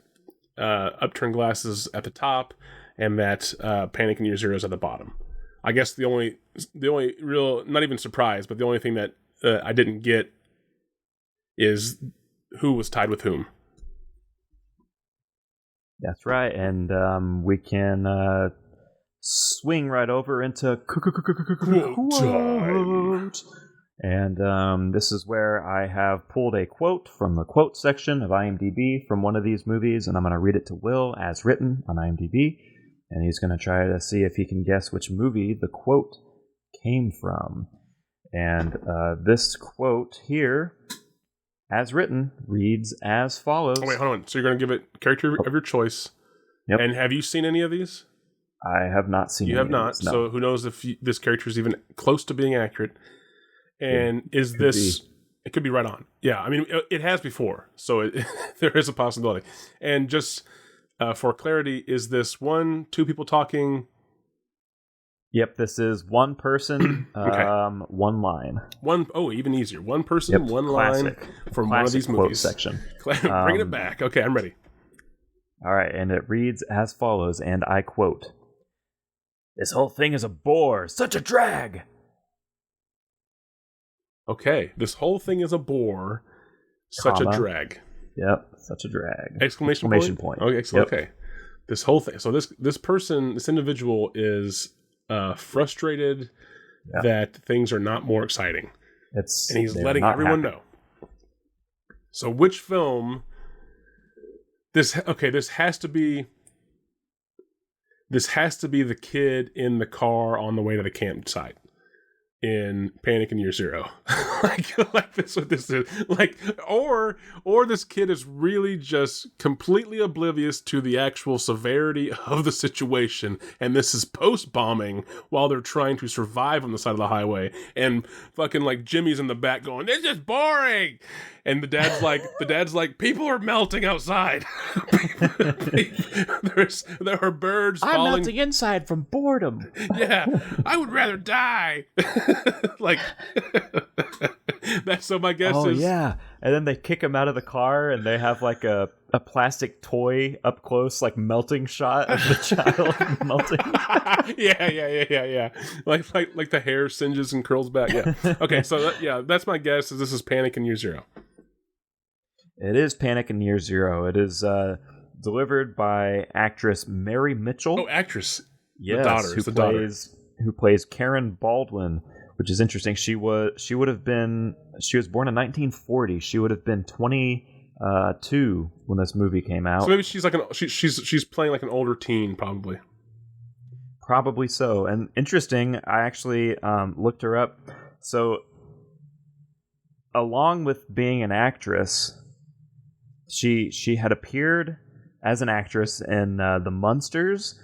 Upturned Glass is at the top and that Panic in Year Zero is at the bottom. I guess the only real, not even surprise, but the only thing that I didn't get is who was tied with whom. That's right, and we can swing right over into quote. And this is where I have pulled a quote from the quote section of IMDb from one of these movies, and I'm going to read it to Will as written on IMDb, and he's going to try to see if he can guess which movie the quote came from. And this quote here, as written, reads as follows. Oh, wait, hold on. So you're going to give it character of your choice. Yep. And have you seen any of these? I have not seen. You have not. These, no. So who knows if this character is even close to being accurate? And is this? It could be right on. Yeah, I mean, it has before, so there is a possibility. And just for clarity, is this 1, 2 people talking? Yep, this is one person, Okay. one line. Even easier. One person, Yep, one classic. line from Classic one of these quote movies. section. Bringing it back. Okay, I'm ready. All right, and it reads as follows, and I quote, "This whole thing is a bore, such a drag." Okay, this whole thing is a bore, such a drag. Yep, such a drag. Exclamation point. Okay, excellent. Yep. Okay, this whole thing. So this individual is frustrated that things are not more exciting, and he's letting everyone know. So which film? This has to be the kid in the car on the way to the campsite in Panic in Year Zero. like this what this is. Or this kid is really just completely oblivious to the actual severity of the situation, and this is post-bombing while they're trying to survive on the side of the highway, and fucking like Jimmy's in the back going, "This is boring." And the dad's like, "People are melting outside. There are birds I'm falling." melting inside from boredom. Yeah, I would rather die. Like, that's so my guess is. Oh yeah, and then they kick him out of the car, and they have like a plastic toy up close, like melting shot of the child melting. Yeah. Like the hair singes and curls back. Yeah. Okay, so that's my guess. Is this is Panic in Year Zero? It is Panic in Year Zero. It is delivered by actress Mary Mitchell. Oh, actress. Yes, The daughter. Who plays Karen Baldwin, which is interesting. She was born in 1940. She would have been 22 when this movie came out. So maybe she's like she's playing like an older teen, probably. Probably so. And interesting, I actually looked her up. So, along with being an actress, she had appeared as an actress in The Munsters,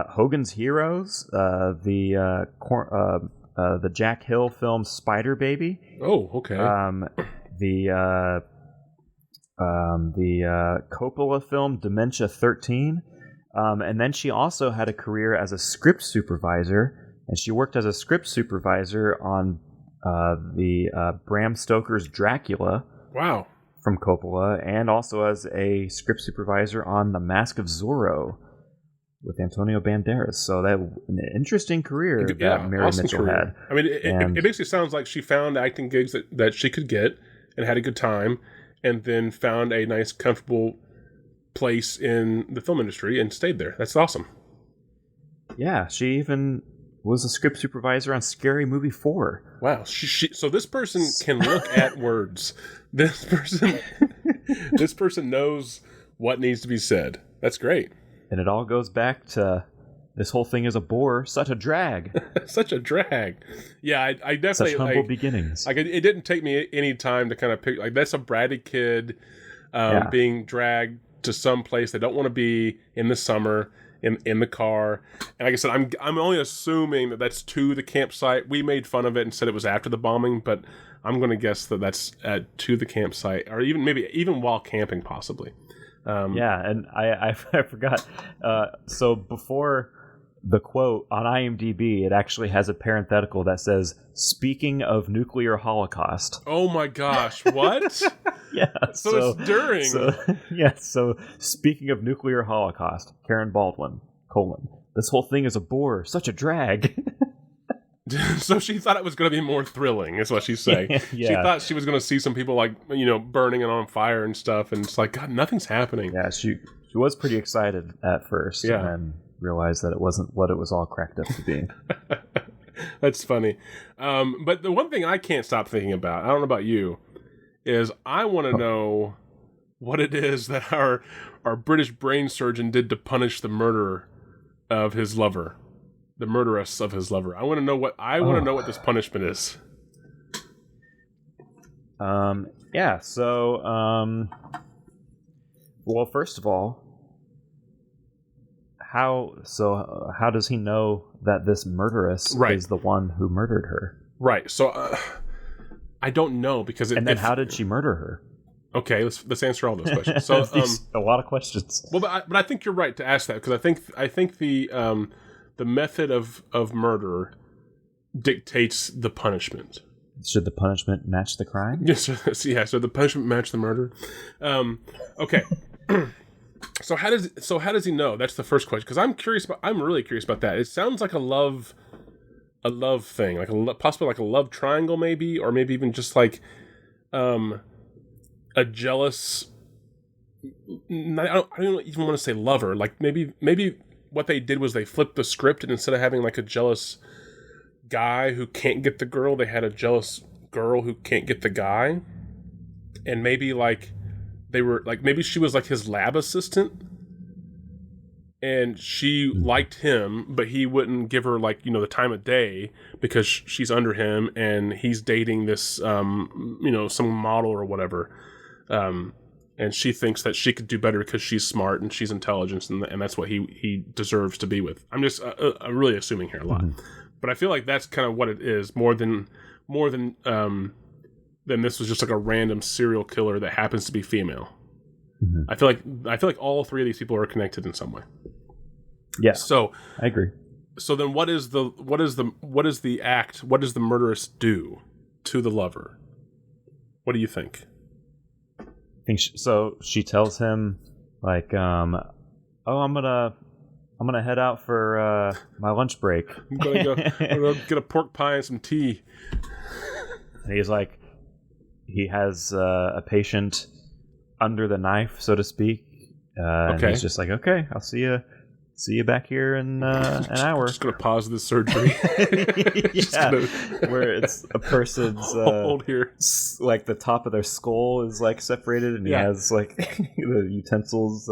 Hogan's Heroes, the Jack Hill film Spider Baby. Oh, okay. the Coppola film Dementia 13. And then she also had a career as a script supervisor, and she worked as a script supervisor on the Bram Stoker's Dracula. Wow. From Coppola, and also as a script supervisor on The Mask of Zorro with Antonio Banderas. So that an interesting career that Mary awesome Mitchell career. had. I mean, it basically sounds like she found acting gigs that she could get and had a good time, and then found a nice, comfortable place in the film industry and stayed there. That's awesome. Yeah, she even was a script supervisor on Scary Movie 4. Wow. So this person can look at words. This person knows what needs to be said. That's great. And it all goes back to this whole thing is a bore, such a drag. Such a drag. Yeah, I definitely... Such humble beginnings. Like, it didn't take me any time to kind of pick... Like, that's a bratty kid being dragged to some place they don't want to be in the summer, in the car. And like I said, I'm only assuming that that's to the campsite. We made fun of it and said it was after the bombing, but I'm going to guess that that's to the campsite, or even while camping, possibly. Yeah, and I forgot. So before the quote on IMDb, it actually has a parenthetical that says, "Speaking of nuclear holocaust." Oh my gosh, what? Yeah. So it's during. So speaking of nuclear holocaust, Karen Baldwin, : "This whole thing is a bore, such a drag." So she thought it was going to be more thrilling, is what she's saying. Yeah. She thought she was going to see some people, like, burning it on fire and stuff, and it's like, God, nothing's happening. Yeah, she was pretty excited at first, and then realized that it wasn't what it was all cracked up to be. That's funny. But the one thing I can't stop thinking about, I don't know about you, is I want to know what it is that our British brain surgeon did to punish the murderer of his lover. The murderess of his lover. I want to know what this punishment is. Yeah. So, well, first of all, how does he know that this murderess is the one who murdered her? Right. So, I don't know because. How did she murder her? Okay, let's answer all those questions. So, a lot of questions. Well, but I think you're right to ask that, because I think the method of murder dictates the punishment. Should the punishment match the crime? Yes, yeah. So the punishment match the murder. Okay. So how does he know? That's the first question. Because I'm really curious about that. It sounds like a love thing, like possibly like a love triangle, maybe, or maybe even just like a jealous. I don't even want to say lover. Like maybe what they did was they flipped the script, and instead of having like a jealous guy who can't get the girl, they had a jealous girl who can't get the guy. And maybe like they were like, maybe she was like his lab assistant, and she liked him, but he wouldn't give her like, the time of day because she's under him and he's dating this some model or whatever. And she thinks that she could do better because she's smart and she's intelligent, and that's what he deserves to be with. I'm just I'm really assuming here a lot, but I feel like that's kind of what it is more than this was just like a random serial killer that happens to be female. I feel like all three of these people are connected in some way. Yeah. So I agree. So then, what is the act? What does the murderess do to the lover? What do you think? So she tells him like, I'm gonna head out for my lunch break. I'm gonna go get a pork pie and some tea. And he's like, he has a patient under the knife, so to speak. And he's just like, okay, I'll see you back here in an hour. Just gonna pause this surgery. Where it's a person's hold here, like the top of their skull is like separated, and he has like the utensils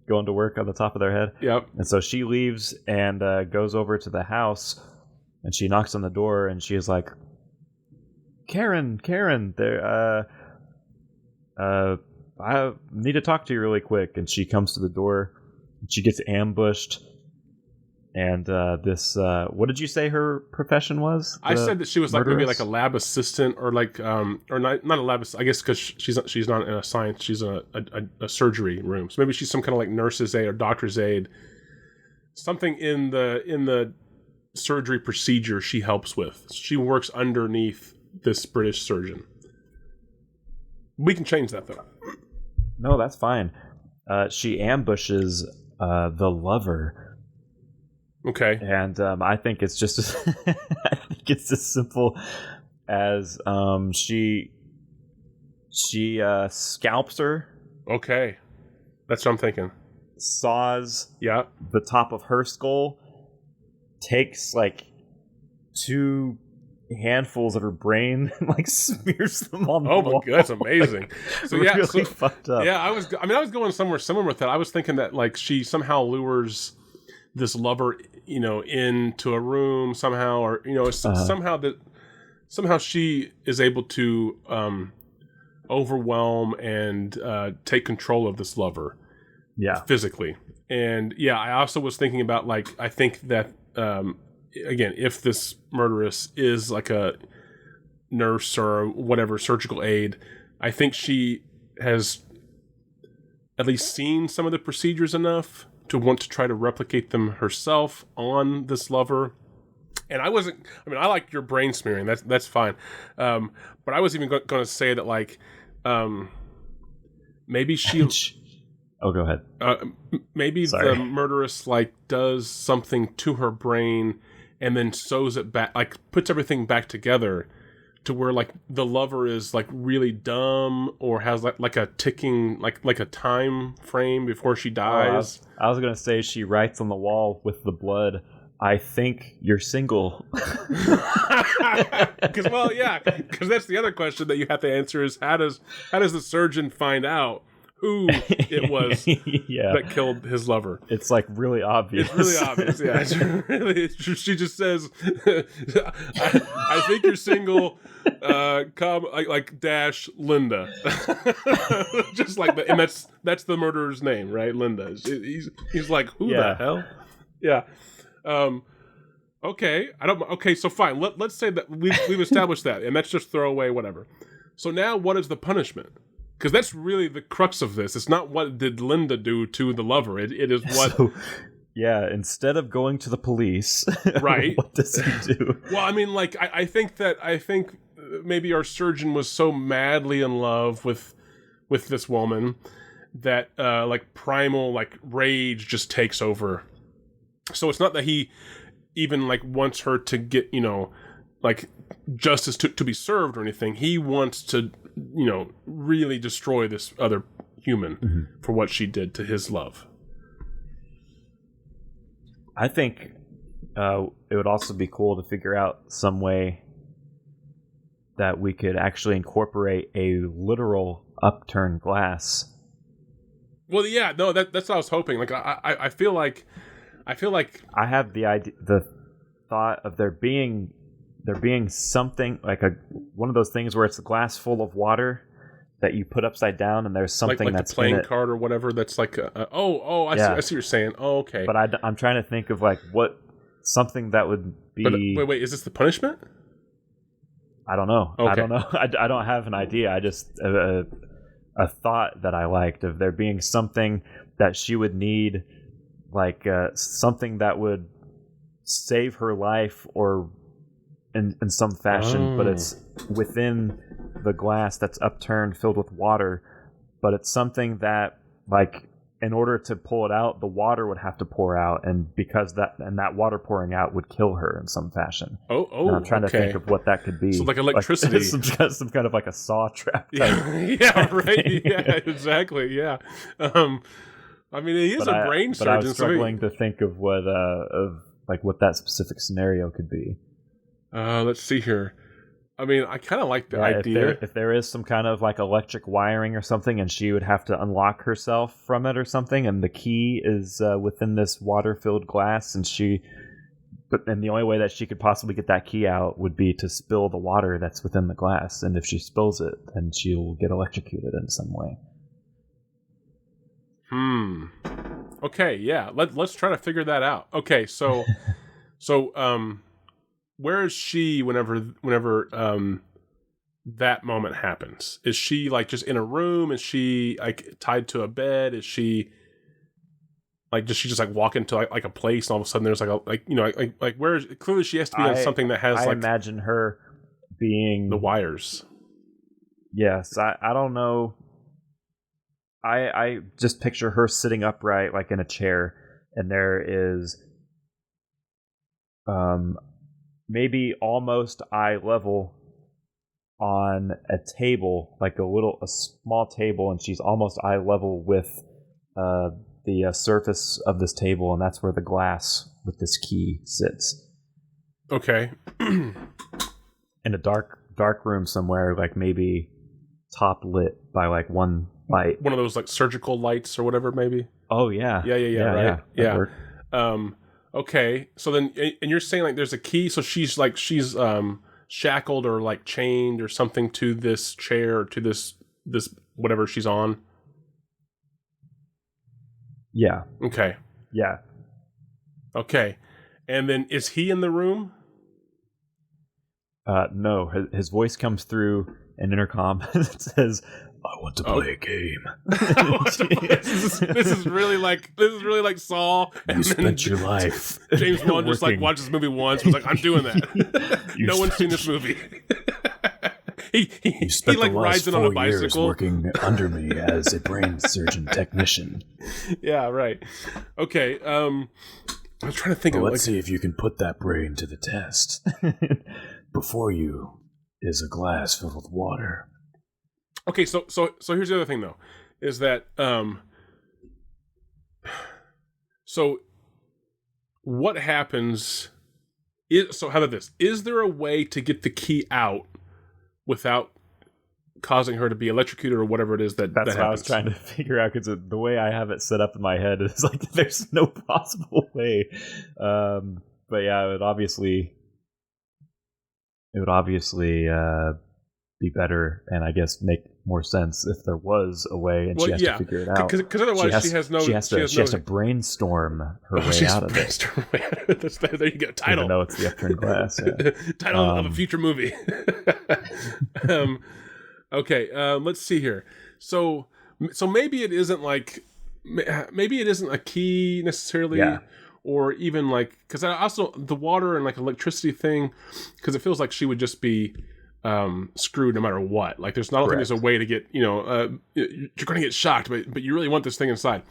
going to work on the top of their head. Yep. And so she leaves and goes over to the house, and she knocks on the door, and she is like, Karen, there, I need to talk to you really quick. And she comes to the door. She gets ambushed And this, what did you say her profession was? I said that she was like maybe murderess? like a lab assistant or like or not a lab assistant, I guess, because she's not in a science, she's a surgery room, so maybe she's some kind of like nurse's aide or doctor's aide, something in the surgery procedure she helps with. She works underneath this British surgeon. We can change that though. No, that's fine. She ambushes the lover. Okay. And I think it's just I think it's as simple as she scalps her, Okay. That's what I'm thinking. saws Yeah. the top of her skull, takes like 2 handfuls of her brain and like smears them on the Oh my wall. god, that's amazing. So yeah, really fucked up. yeah, I was going somewhere similar with that. I was thinking that like she somehow lures this lover, into a room somehow, or somehow she is able to overwhelm and take control of this lover, physically. And yeah, I also was thinking about like, I think that again, if this murderess is like a nurse or whatever surgical aide, I think she has at least seen some of the procedures enough to want to try to replicate them herself on this lover. And I like your brain smearing. That's fine. But I was even going to say that like, maybe she. Oh, go ahead. Maybe Sorry. the murderess like does something to her brain and then sews it back, like puts everything back together, to where like the lover is like really dumb or has like a ticking like a time frame before she dies. I was gonna say she writes on the wall with the blood, "I think you're single." Because that's the other question that you have to answer is how does the surgeon find out who it was that killed his lover? It's like really obvious. It's really obvious. Yeah, she just says, I think you're single. Like dash Linda, just like that, and that's the murderer's name, right? Linda. He's like, who the hell? Yeah. Okay. Okay. So fine. Let's say that we've established that, and that's just throwaway, whatever. So now, what is the punishment? Because that's really the crux of this. It's not what did Linda do to the lover. It is what. So, instead of going to the police, right? What does he do? Well, I mean, like I think maybe our surgeon was so madly in love with this woman that like primal like rage just takes over. So it's not that he even like wants her to get like justice to be served or anything. He wants to really destroy this other human for what she did to his love. I think it would also be cool to figure out some way that we could actually incorporate a literal upturned glass. Well, yeah, no, that's what I was hoping. Like, I feel like I have the thought of there being something like one of those things where it's a glass full of water that you put upside down, and there's something like that's the playing in it. card or whatever. That's like I see what you're saying. Oh, okay. But I'm trying to think of like something that would be. But wait, is this the punishment? I don't know. Okay. I don't know. I don't have an idea. I just a thought that I liked of there being something that she would need, like something that would save her life or in some fashion, but it's within the glass that's upturned, filled with water. But it's something that, like, in order to pull it out, the water would have to pour out, and that water pouring out would kill her in some fashion. And I'm trying to think of what that could be. So like electricity, like some kind of like a saw trap. Yeah, right. Yeah, exactly. Yeah. I mean, he is a brain surgeon. But I was struggling to think of what that specific scenario could be. Let's see here. I mean, I kind of like the idea. If there is some kind of like electric wiring or something, and she would have to unlock herself from it or something, and the key is within this water-filled glass, and the only way that she could possibly get that key out would be to spill the water that's within the glass, and if she spills it, then she'll get electrocuted in some way. Okay, yeah. Let's try to figure that out. Okay, so where is she whenever that moment happens? Is she like just in a room? Is she like tied to a bed? Is she like does she just like walk into like a place and all of a sudden there's like where is clearly she has to be on something that has I imagine her being the wires. Yes, I don't know. I just picture her sitting upright like in a chair, and there is maybe almost eye level on a table, like a small table, and she's almost eye level with the surface of this table, and that's where the glass with this key sits. Okay. In a dark room somewhere, like maybe top lit by like one light. One of those like surgical lights or whatever, maybe. Oh yeah. Right. Yeah. Okay. So then, and you're saying like there's a key, so she's shackled or like chained or something to this chair or to this whatever she's on. Yeah. Okay. Yeah. Okay. And then is he in the room? No. His voice comes through an intercom that says, "I want to play a game." This is really like Saw. And You spent your life. James Wan just like watched this movie once. Was like, I'm doing that. No one's seen this movie. he spent like the rides last in on a 4 years bicycle, working under me as a brain surgeon technician. Yeah, right. Okay. I was trying to think of. Let's see if you can put that brain to the test. Before you is a glass filled with water. Okay, so here's the other thing though, is that so what happens is, so how about this? Is there a way to get the key out without causing her to be electrocuted or whatever it is that That's that what happens? I was trying to figure out, because the way I have it set up in my head is like there's no possible way. But yeah, it would obviously be better, and I guess make more sense if there was a way, and she has to figure it out. Because otherwise, she has to brainstorm her way out of it. There you go. Title. Even though it's the upturned glass. Yeah. Title of a future movie. Okay, let's see here. So maybe it isn't like, maybe it isn't a key necessarily. Yeah. Or even like, because I also the water and like electricity thing, because it feels like she would just be screwed no matter what. Like there's not, I think there's a way to get, you're going to get shocked, but you really want this thing inside.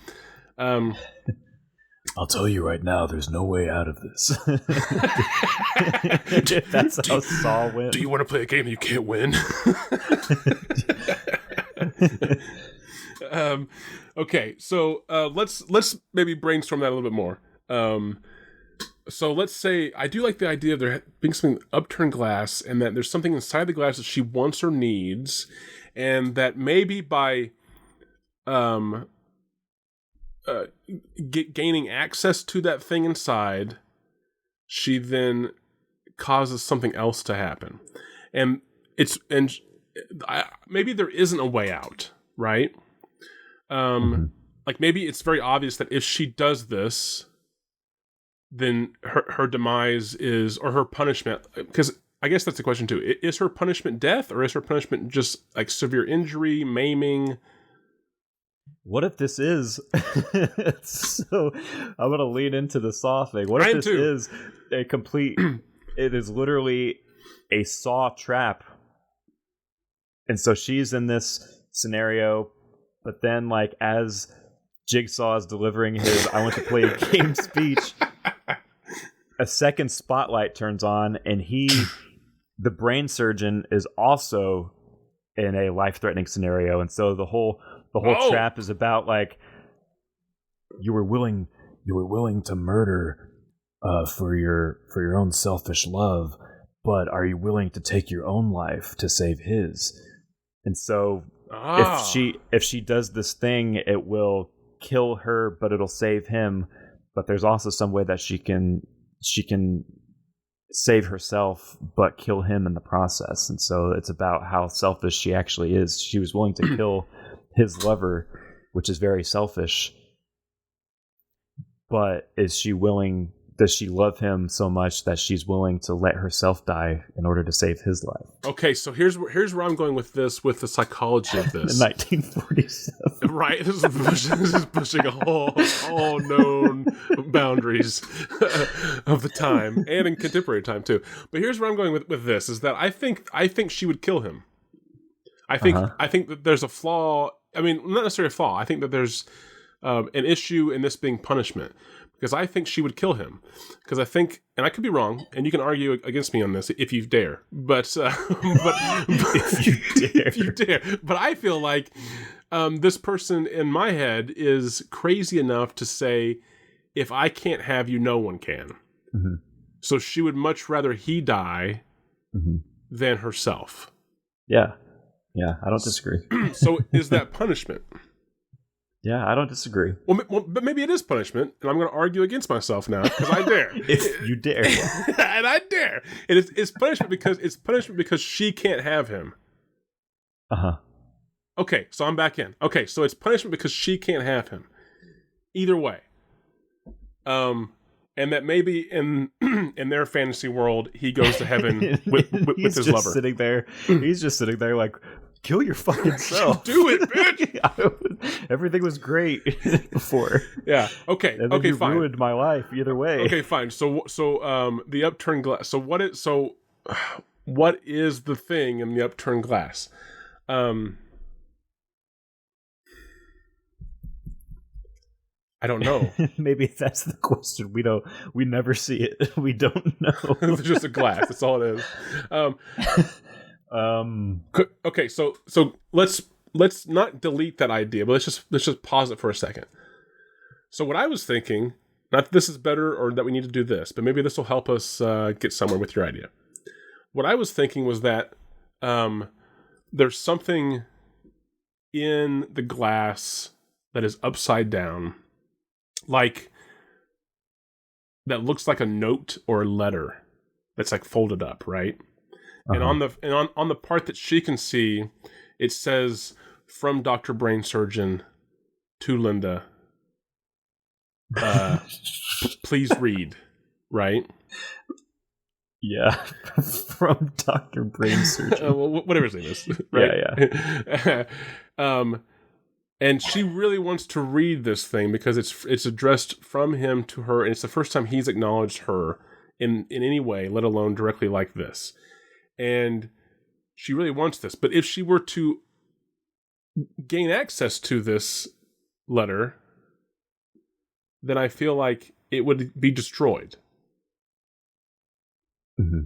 I'll tell you right now, there's no way out of this. That's how Saul wins. Do you want to play a game you can't win? Okay, so let's maybe brainstorm that a little bit more. So let's say I do like the idea of there being something upturned glass, and that there's something inside the glass that she wants or needs, and that maybe by gaining access to that thing inside, she then causes something else to happen, and maybe there isn't a way out, right? Like maybe it's very obvious that if she does this, then her demise is, or her punishment, because I guess that's the question too. Is her punishment death, or is her punishment just like severe injury, maiming? What if this is so I'm going to lean into the Saw thing. What if this is a complete it is literally a Saw trap, and so she's in this scenario, but then like as Jigsaw is delivering his "I want to play a game" speech, a second spotlight turns on, and the brain surgeon, is also in a life-threatening scenario, and so the whole trap is about like, you were willing to murder for your own selfish love, but are you willing to take your own life to save his? And so if she does this thing, it will kill her, but it'll save him. But there's also some way that she can save herself but kill him in the process. And so it's about how selfish she actually is. She was willing to kill his lover, which is very selfish, but is she willing? Does she love him so much that she's willing to let herself die in order to save his life? Okay, so here's where I'm going with this, with the psychology of this. In 1947. Right, this is pushing all known boundaries of the time, and in contemporary time too. But here's where I'm going with this: is that I think she would kill him. I think that there's a flaw. I mean, not necessarily a flaw. I think that there's an issue in this being punishment. Because I think she would kill him. Because I think, and I could be wrong, and you can argue against me on this if you dare. But if you dare. But I feel like this person in my head is crazy enough to say, if I can't have you, no one can. Mm-hmm. So she would much rather he die than herself. Yeah. Yeah, I don't disagree. So is that punishment? Yeah, I don't disagree. Well, but maybe it is punishment, and I'm going to argue against myself now because I dare. If you dare, and I dare. And it's punishment because she can't have him. Okay, so I'm back in. Okay, so it's punishment because she can't have him. Either way, and that maybe in their fantasy world he goes to heaven with his lover. He's just sitting there like, kill your fucking self. Do it, bitch. Everything was great before. Yeah. Okay. And then okay. You fine. ruined my life either way. Okay. Fine. So the upturned glass. So what is the thing in the upturned glass? I don't know. Maybe that's the question. We never see it. We don't know. It's just a glass. That's all it is. Okay, so let's not delete that idea, but let's just pause it for a second. So what I was thinking, not that this is better or that we need to do this, but maybe this will help us get somewhere with your idea. What I was thinking was that there's something in the glass that is upside down, like that looks like a note or a letter that's like folded up, right? And on the part that she can see, it says, "From Dr. Brain Surgeon to Linda. Please read." Right? Yeah, from Dr. Brain Surgeon. Whatever his name is. Right? Yeah. And she really wants to read this thing because it's addressed from him to her, and it's the first time he's acknowledged her in any way, let alone directly like this. And she really wants this. But if she were to gain access to this letter, then I feel like it would be destroyed. Mm-hmm.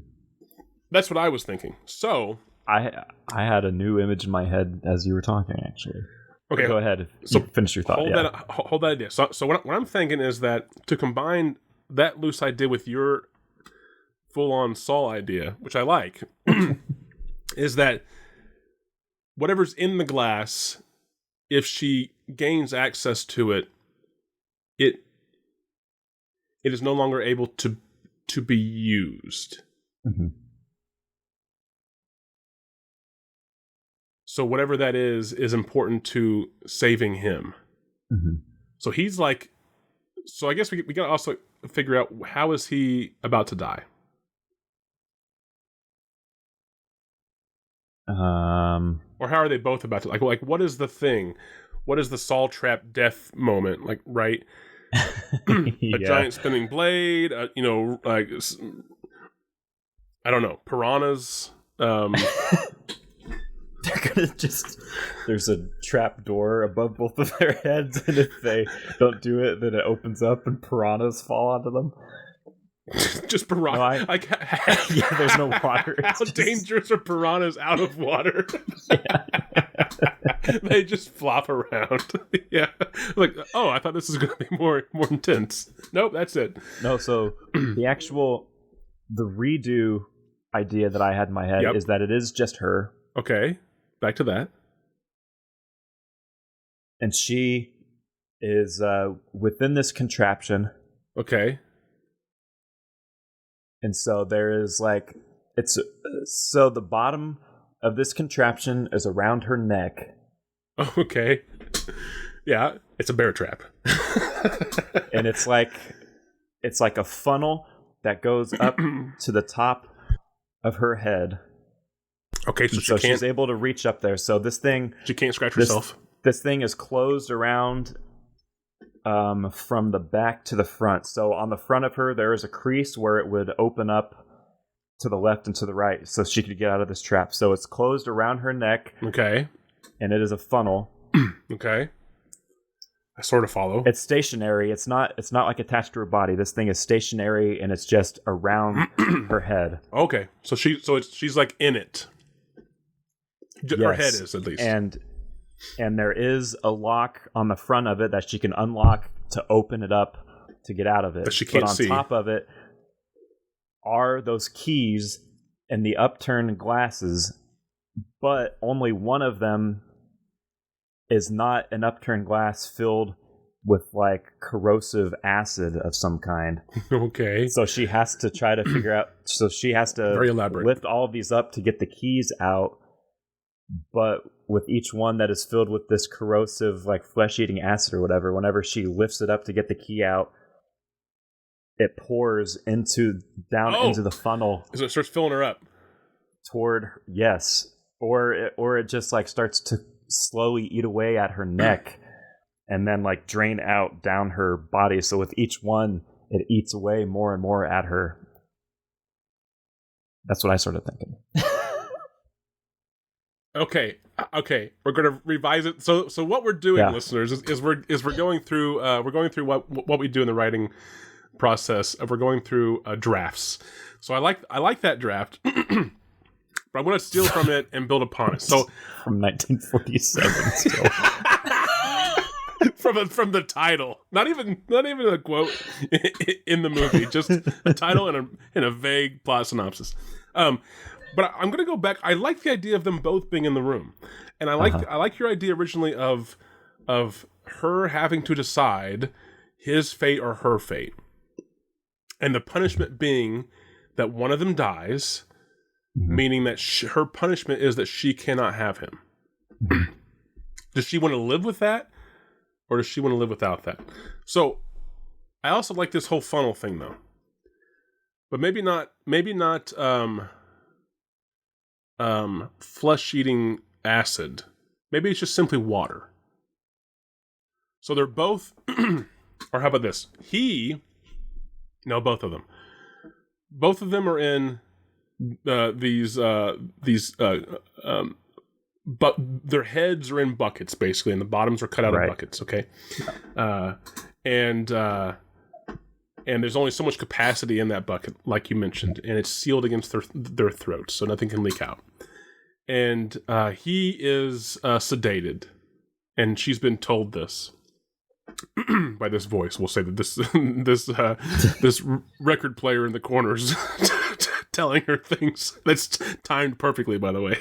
That's what I was thinking. So I had a new image in my head as you were talking, actually. Okay, but go ahead. So finish your thought. Hold that idea. So what I'm thinking is that to combine that loose idea with your full-on Saul idea, which I like, is that whatever's in the glass, if she gains access to it, it is no longer able to be used. Mm-hmm. So whatever that is important to saving him. Mm-hmm. So he's like, so I guess we got to also figure out, how is he about to die? Or how are they both about to, like what is the thing? What is the Saul trap death moment? Like, right? A giant spinning blade, like, I don't know, piranhas. They're gonna there's a trap door above both of their heads, and if they don't do it, then it opens up and piranhas fall onto them. Just piranhas. No, yeah, there's no water. How dangerous are piranhas out of water? They just flop around. Yeah. Like, oh, I thought this was going to be more intense. Nope, that's it. No, so the redo idea that I had in my head is that it is just her. Okay, back to that. And she is within this contraption. Okay. And so there is so the bottom of this contraption is around her neck. Okay. Yeah, it's a bear trap. and it's like a funnel that goes up to the top of her head. Okay, so she's able to reach up there. So this thing, she can't scratch herself. This thing is closed around from the back to the front. So on the front of her, there is a crease where it would open up to the left and to the right, so she could get out of this trap. So it's closed around her neck. Okay, and it is a funnel. Okay, I sort of follow. It's stationary. It's not like attached to her body. This thing is stationary, and it's just around her head. Okay, so she's like in it. Her head is, at least. And there is a lock on the front of it that she can unlock to open it up to get out of it. But she can't see. But on top of it are those keys and the upturned glasses, but only one of them is not an upturned glass filled with like corrosive acid of some kind. Okay. So she has to try to figure out. So she has to Very elaborate. Lift all of these up to get the keys out. But with each one that is filled with this corrosive, like flesh-eating acid or whatever, whenever she lifts it up to get the key out, it pours into the funnel. So it starts filling her up. Or it just like starts to slowly eat away at her neck and then like drain out down her body. So with each one, it eats away more and more at her. That's what I started thinking. Okay, we're gonna revise it. So what we're doing, listeners, is we're going through what we do in the writing process. We're going through drafts. So I like that draft, but I want to steal from it and build upon it. So from 1947, still from the title, not even a quote in the movie, just a title and a vague plot synopsis. But I'm going to go back. I like the idea of them both being in the room, and I like your idea originally of her having to decide his fate or her fate, and the punishment being that one of them dies, meaning that her punishment is that she cannot have him. Does she want to live with that, or does she want to live without that? So, I also like this whole funnel thing, though, but maybe not. Flesh-eating acid. Maybe it's just simply water. So they're both, or how about this? Both of them. Both of them are in these, but their heads are in buckets basically, and the bottoms are cut out of buckets. Okay, and there's only so much capacity in that bucket, like you mentioned, and it's sealed against their throats, so nothing can leak out. And he is sedated, and she's been told this by this voice. We'll say that this record player in the corners telling her things. That's timed perfectly, by the way,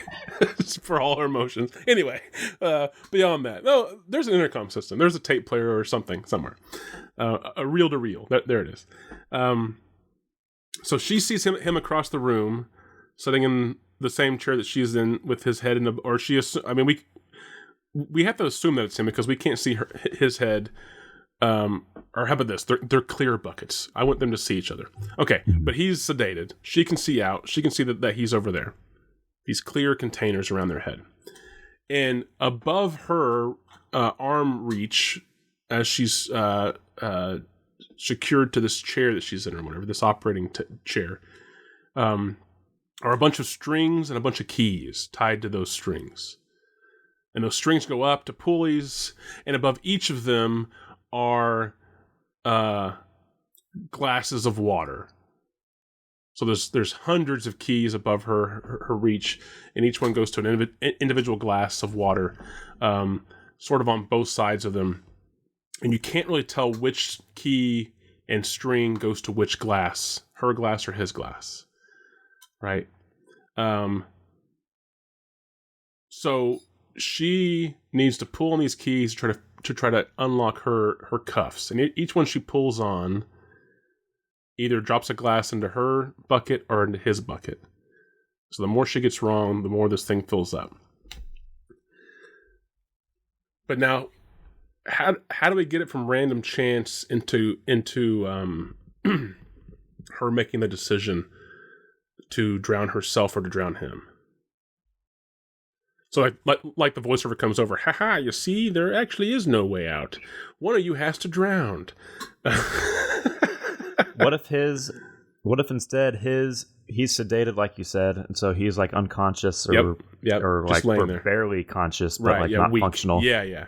for all her emotions. Anyway, beyond that, no, there's an intercom system. There's a tape player or something somewhere. A reel-to-reel. There it is. So she sees him across the room, sitting in the same chair that she's in, with his head in we have to assume that it's him because we can't see his head. Or how about this? They're clear buckets. I want them to see each other. Okay, but he's sedated. She can see out. She can see that he's over there. These clear containers around their head. And above her arm reach, as she's secured to this chair that she's in or whatever, this operating chair, are a bunch of strings and a bunch of keys tied to those strings. And those strings go up to pulleys, and above each of them are glasses of water. So there's hundreds of keys above her reach, and each one goes to an individual glass of water, sort of on both sides of them. And you can't really tell which key and string goes to which glass, her glass or his glass, right? So she needs to pull on these keys to try to unlock her cuffs, and each one she pulls on either drops a glass into her bucket or into his bucket. So the more she gets wrong, the more this thing fills up. But now, how do we get it from random chance into her making the decision to drown herself or to drown him? So like the voiceover comes over, haha, you see, there actually is no way out. One of you has to drown. What if instead he's sedated, like you said, and so he's like unconscious or or like or barely conscious, but like not weak. functional. Yeah.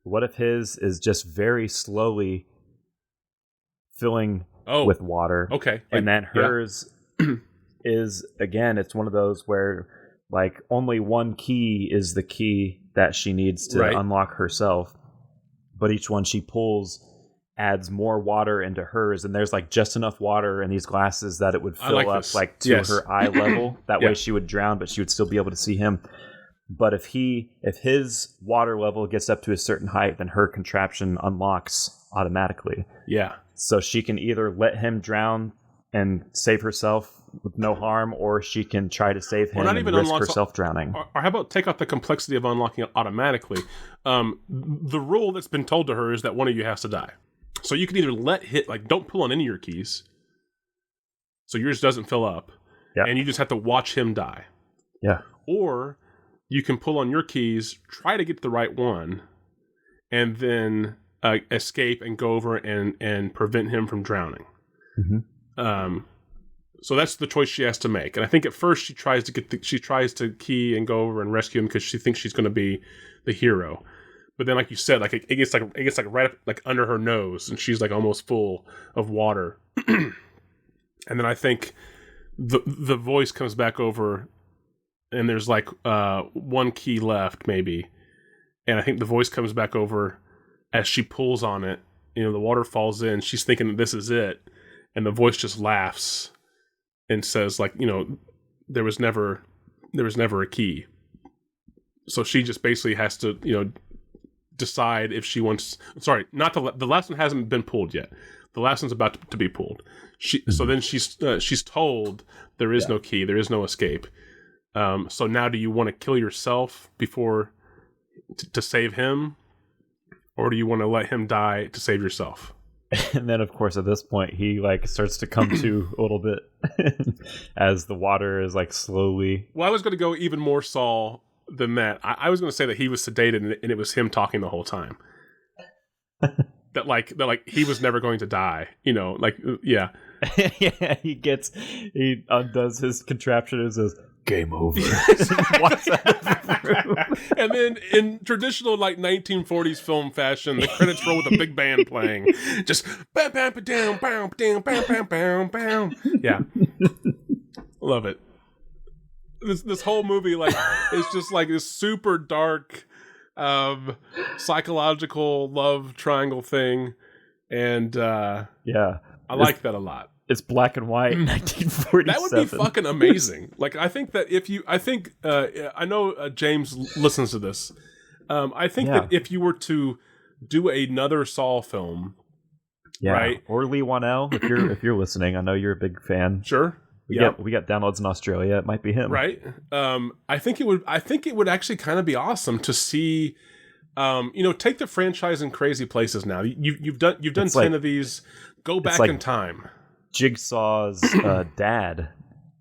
What if his is just very slowly filling with water? Okay. And then hers is, again, it's one of those where like only one key is the key that she needs to unlock herself, but each one she pulls adds more water into hers, and there's like just enough water in these glasses that it would fill up like to her eye level. That way she would drown, but she would still be able to see him. But if his water level gets up to a certain height, then her contraption unlocks automatically. Yeah. So she can either let him drown and save herself with no harm, or she can try to save him and risk herself drowning. Or how about take out the complexity of unlocking it automatically? The rule that's been told to her is that one of you has to die. So you can either don't pull on any of your keys, so yours doesn't fill up, and you just have to watch him die. Yeah. Or you can pull on your keys, try to get the right one, and then escape and go over and prevent him from drowning. Mm-hmm. So that's the choice she has to make. And I think at first she tries to key and go over and rescue him because she thinks she's going to be the hero. But then, like you said, like it gets right up, like under her nose, and she's like almost full of water. And then I think the voice comes back over, and there's like one key left maybe, and I think the voice comes back over as she pulls on it. You know, the water falls in. She's thinking that this is it, and the voice just laughs and says, like, you know, there was never a key. So she just basically has to, you know, decide if she wants. Sorry, not the last one hasn't been pulled yet. The last one's about to be pulled. So then she's told there is no key, there is no escape. So now, do you want to kill yourself before to save him, or do you want to let him die to save yourself? And then, of course, at this point, he like starts to come to a little bit as the water is like slowly. Well, I was going to go even more Saul than that. I was going to say that he was sedated and it was him talking the whole time. that he was never going to die. You know, like yeah. Yeah, he undoes his contraption and says, "Game over." And then in traditional like 1940s film fashion, the credits roll with a big band playing. Just bam bam bam bam bam bam bam bam. Yeah. Love it. This whole movie like is just like this super dark psychological love triangle thing, and I like that a lot. It's black and white, 1947. That would be fucking amazing. Like, I think that I know James listens to this. I think that if you were to do another Saw film, right, or Lee Wanell, if you're listening, I know you're a big fan. Sure, we got downloads in Australia. It might be him, right? I think it would actually kind of be awesome to see. Take the franchise in crazy places. Now you've done 10 of these. Go back in time. Jigsaw's dad.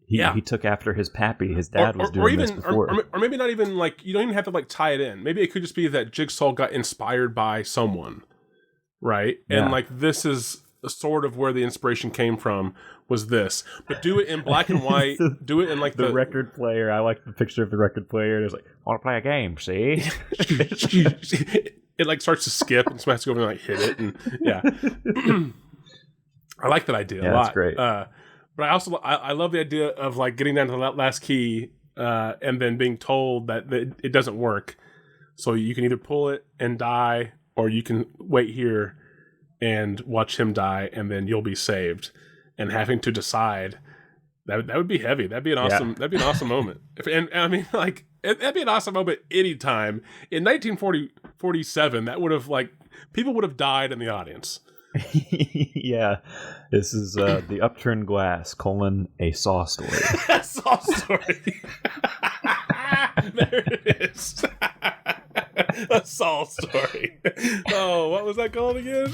He took after his pappy. His dad was doing this before. Or maybe not even like, you don't even have to like tie it in. Maybe it could just be that Jigsaw got inspired by someone, right? Yeah. And like this is sort of where the inspiration came from, was this. But do it in black and white. Do it in like the record player. I like the picture of the record player. It's like, I want to play a game, see? It like starts to skip and Smash go over and like hit it. And yeah. I like that idea a lot. That's great. But I also I love the idea of like getting down to that last key and then being told that it doesn't work. So you can either pull it and die, or you can wait here and watch him die, and then you'll be saved. And having to decide, that would be heavy. That'd be an awesome. That'd be an awesome moment. And I mean, like that'd be an awesome moment anytime. In 1947, that would have like people would have died in the audience. Yeah, this is the Upturned Glass : a Saw story. Saw story. There it is. A Saul story. Oh, what was that called again?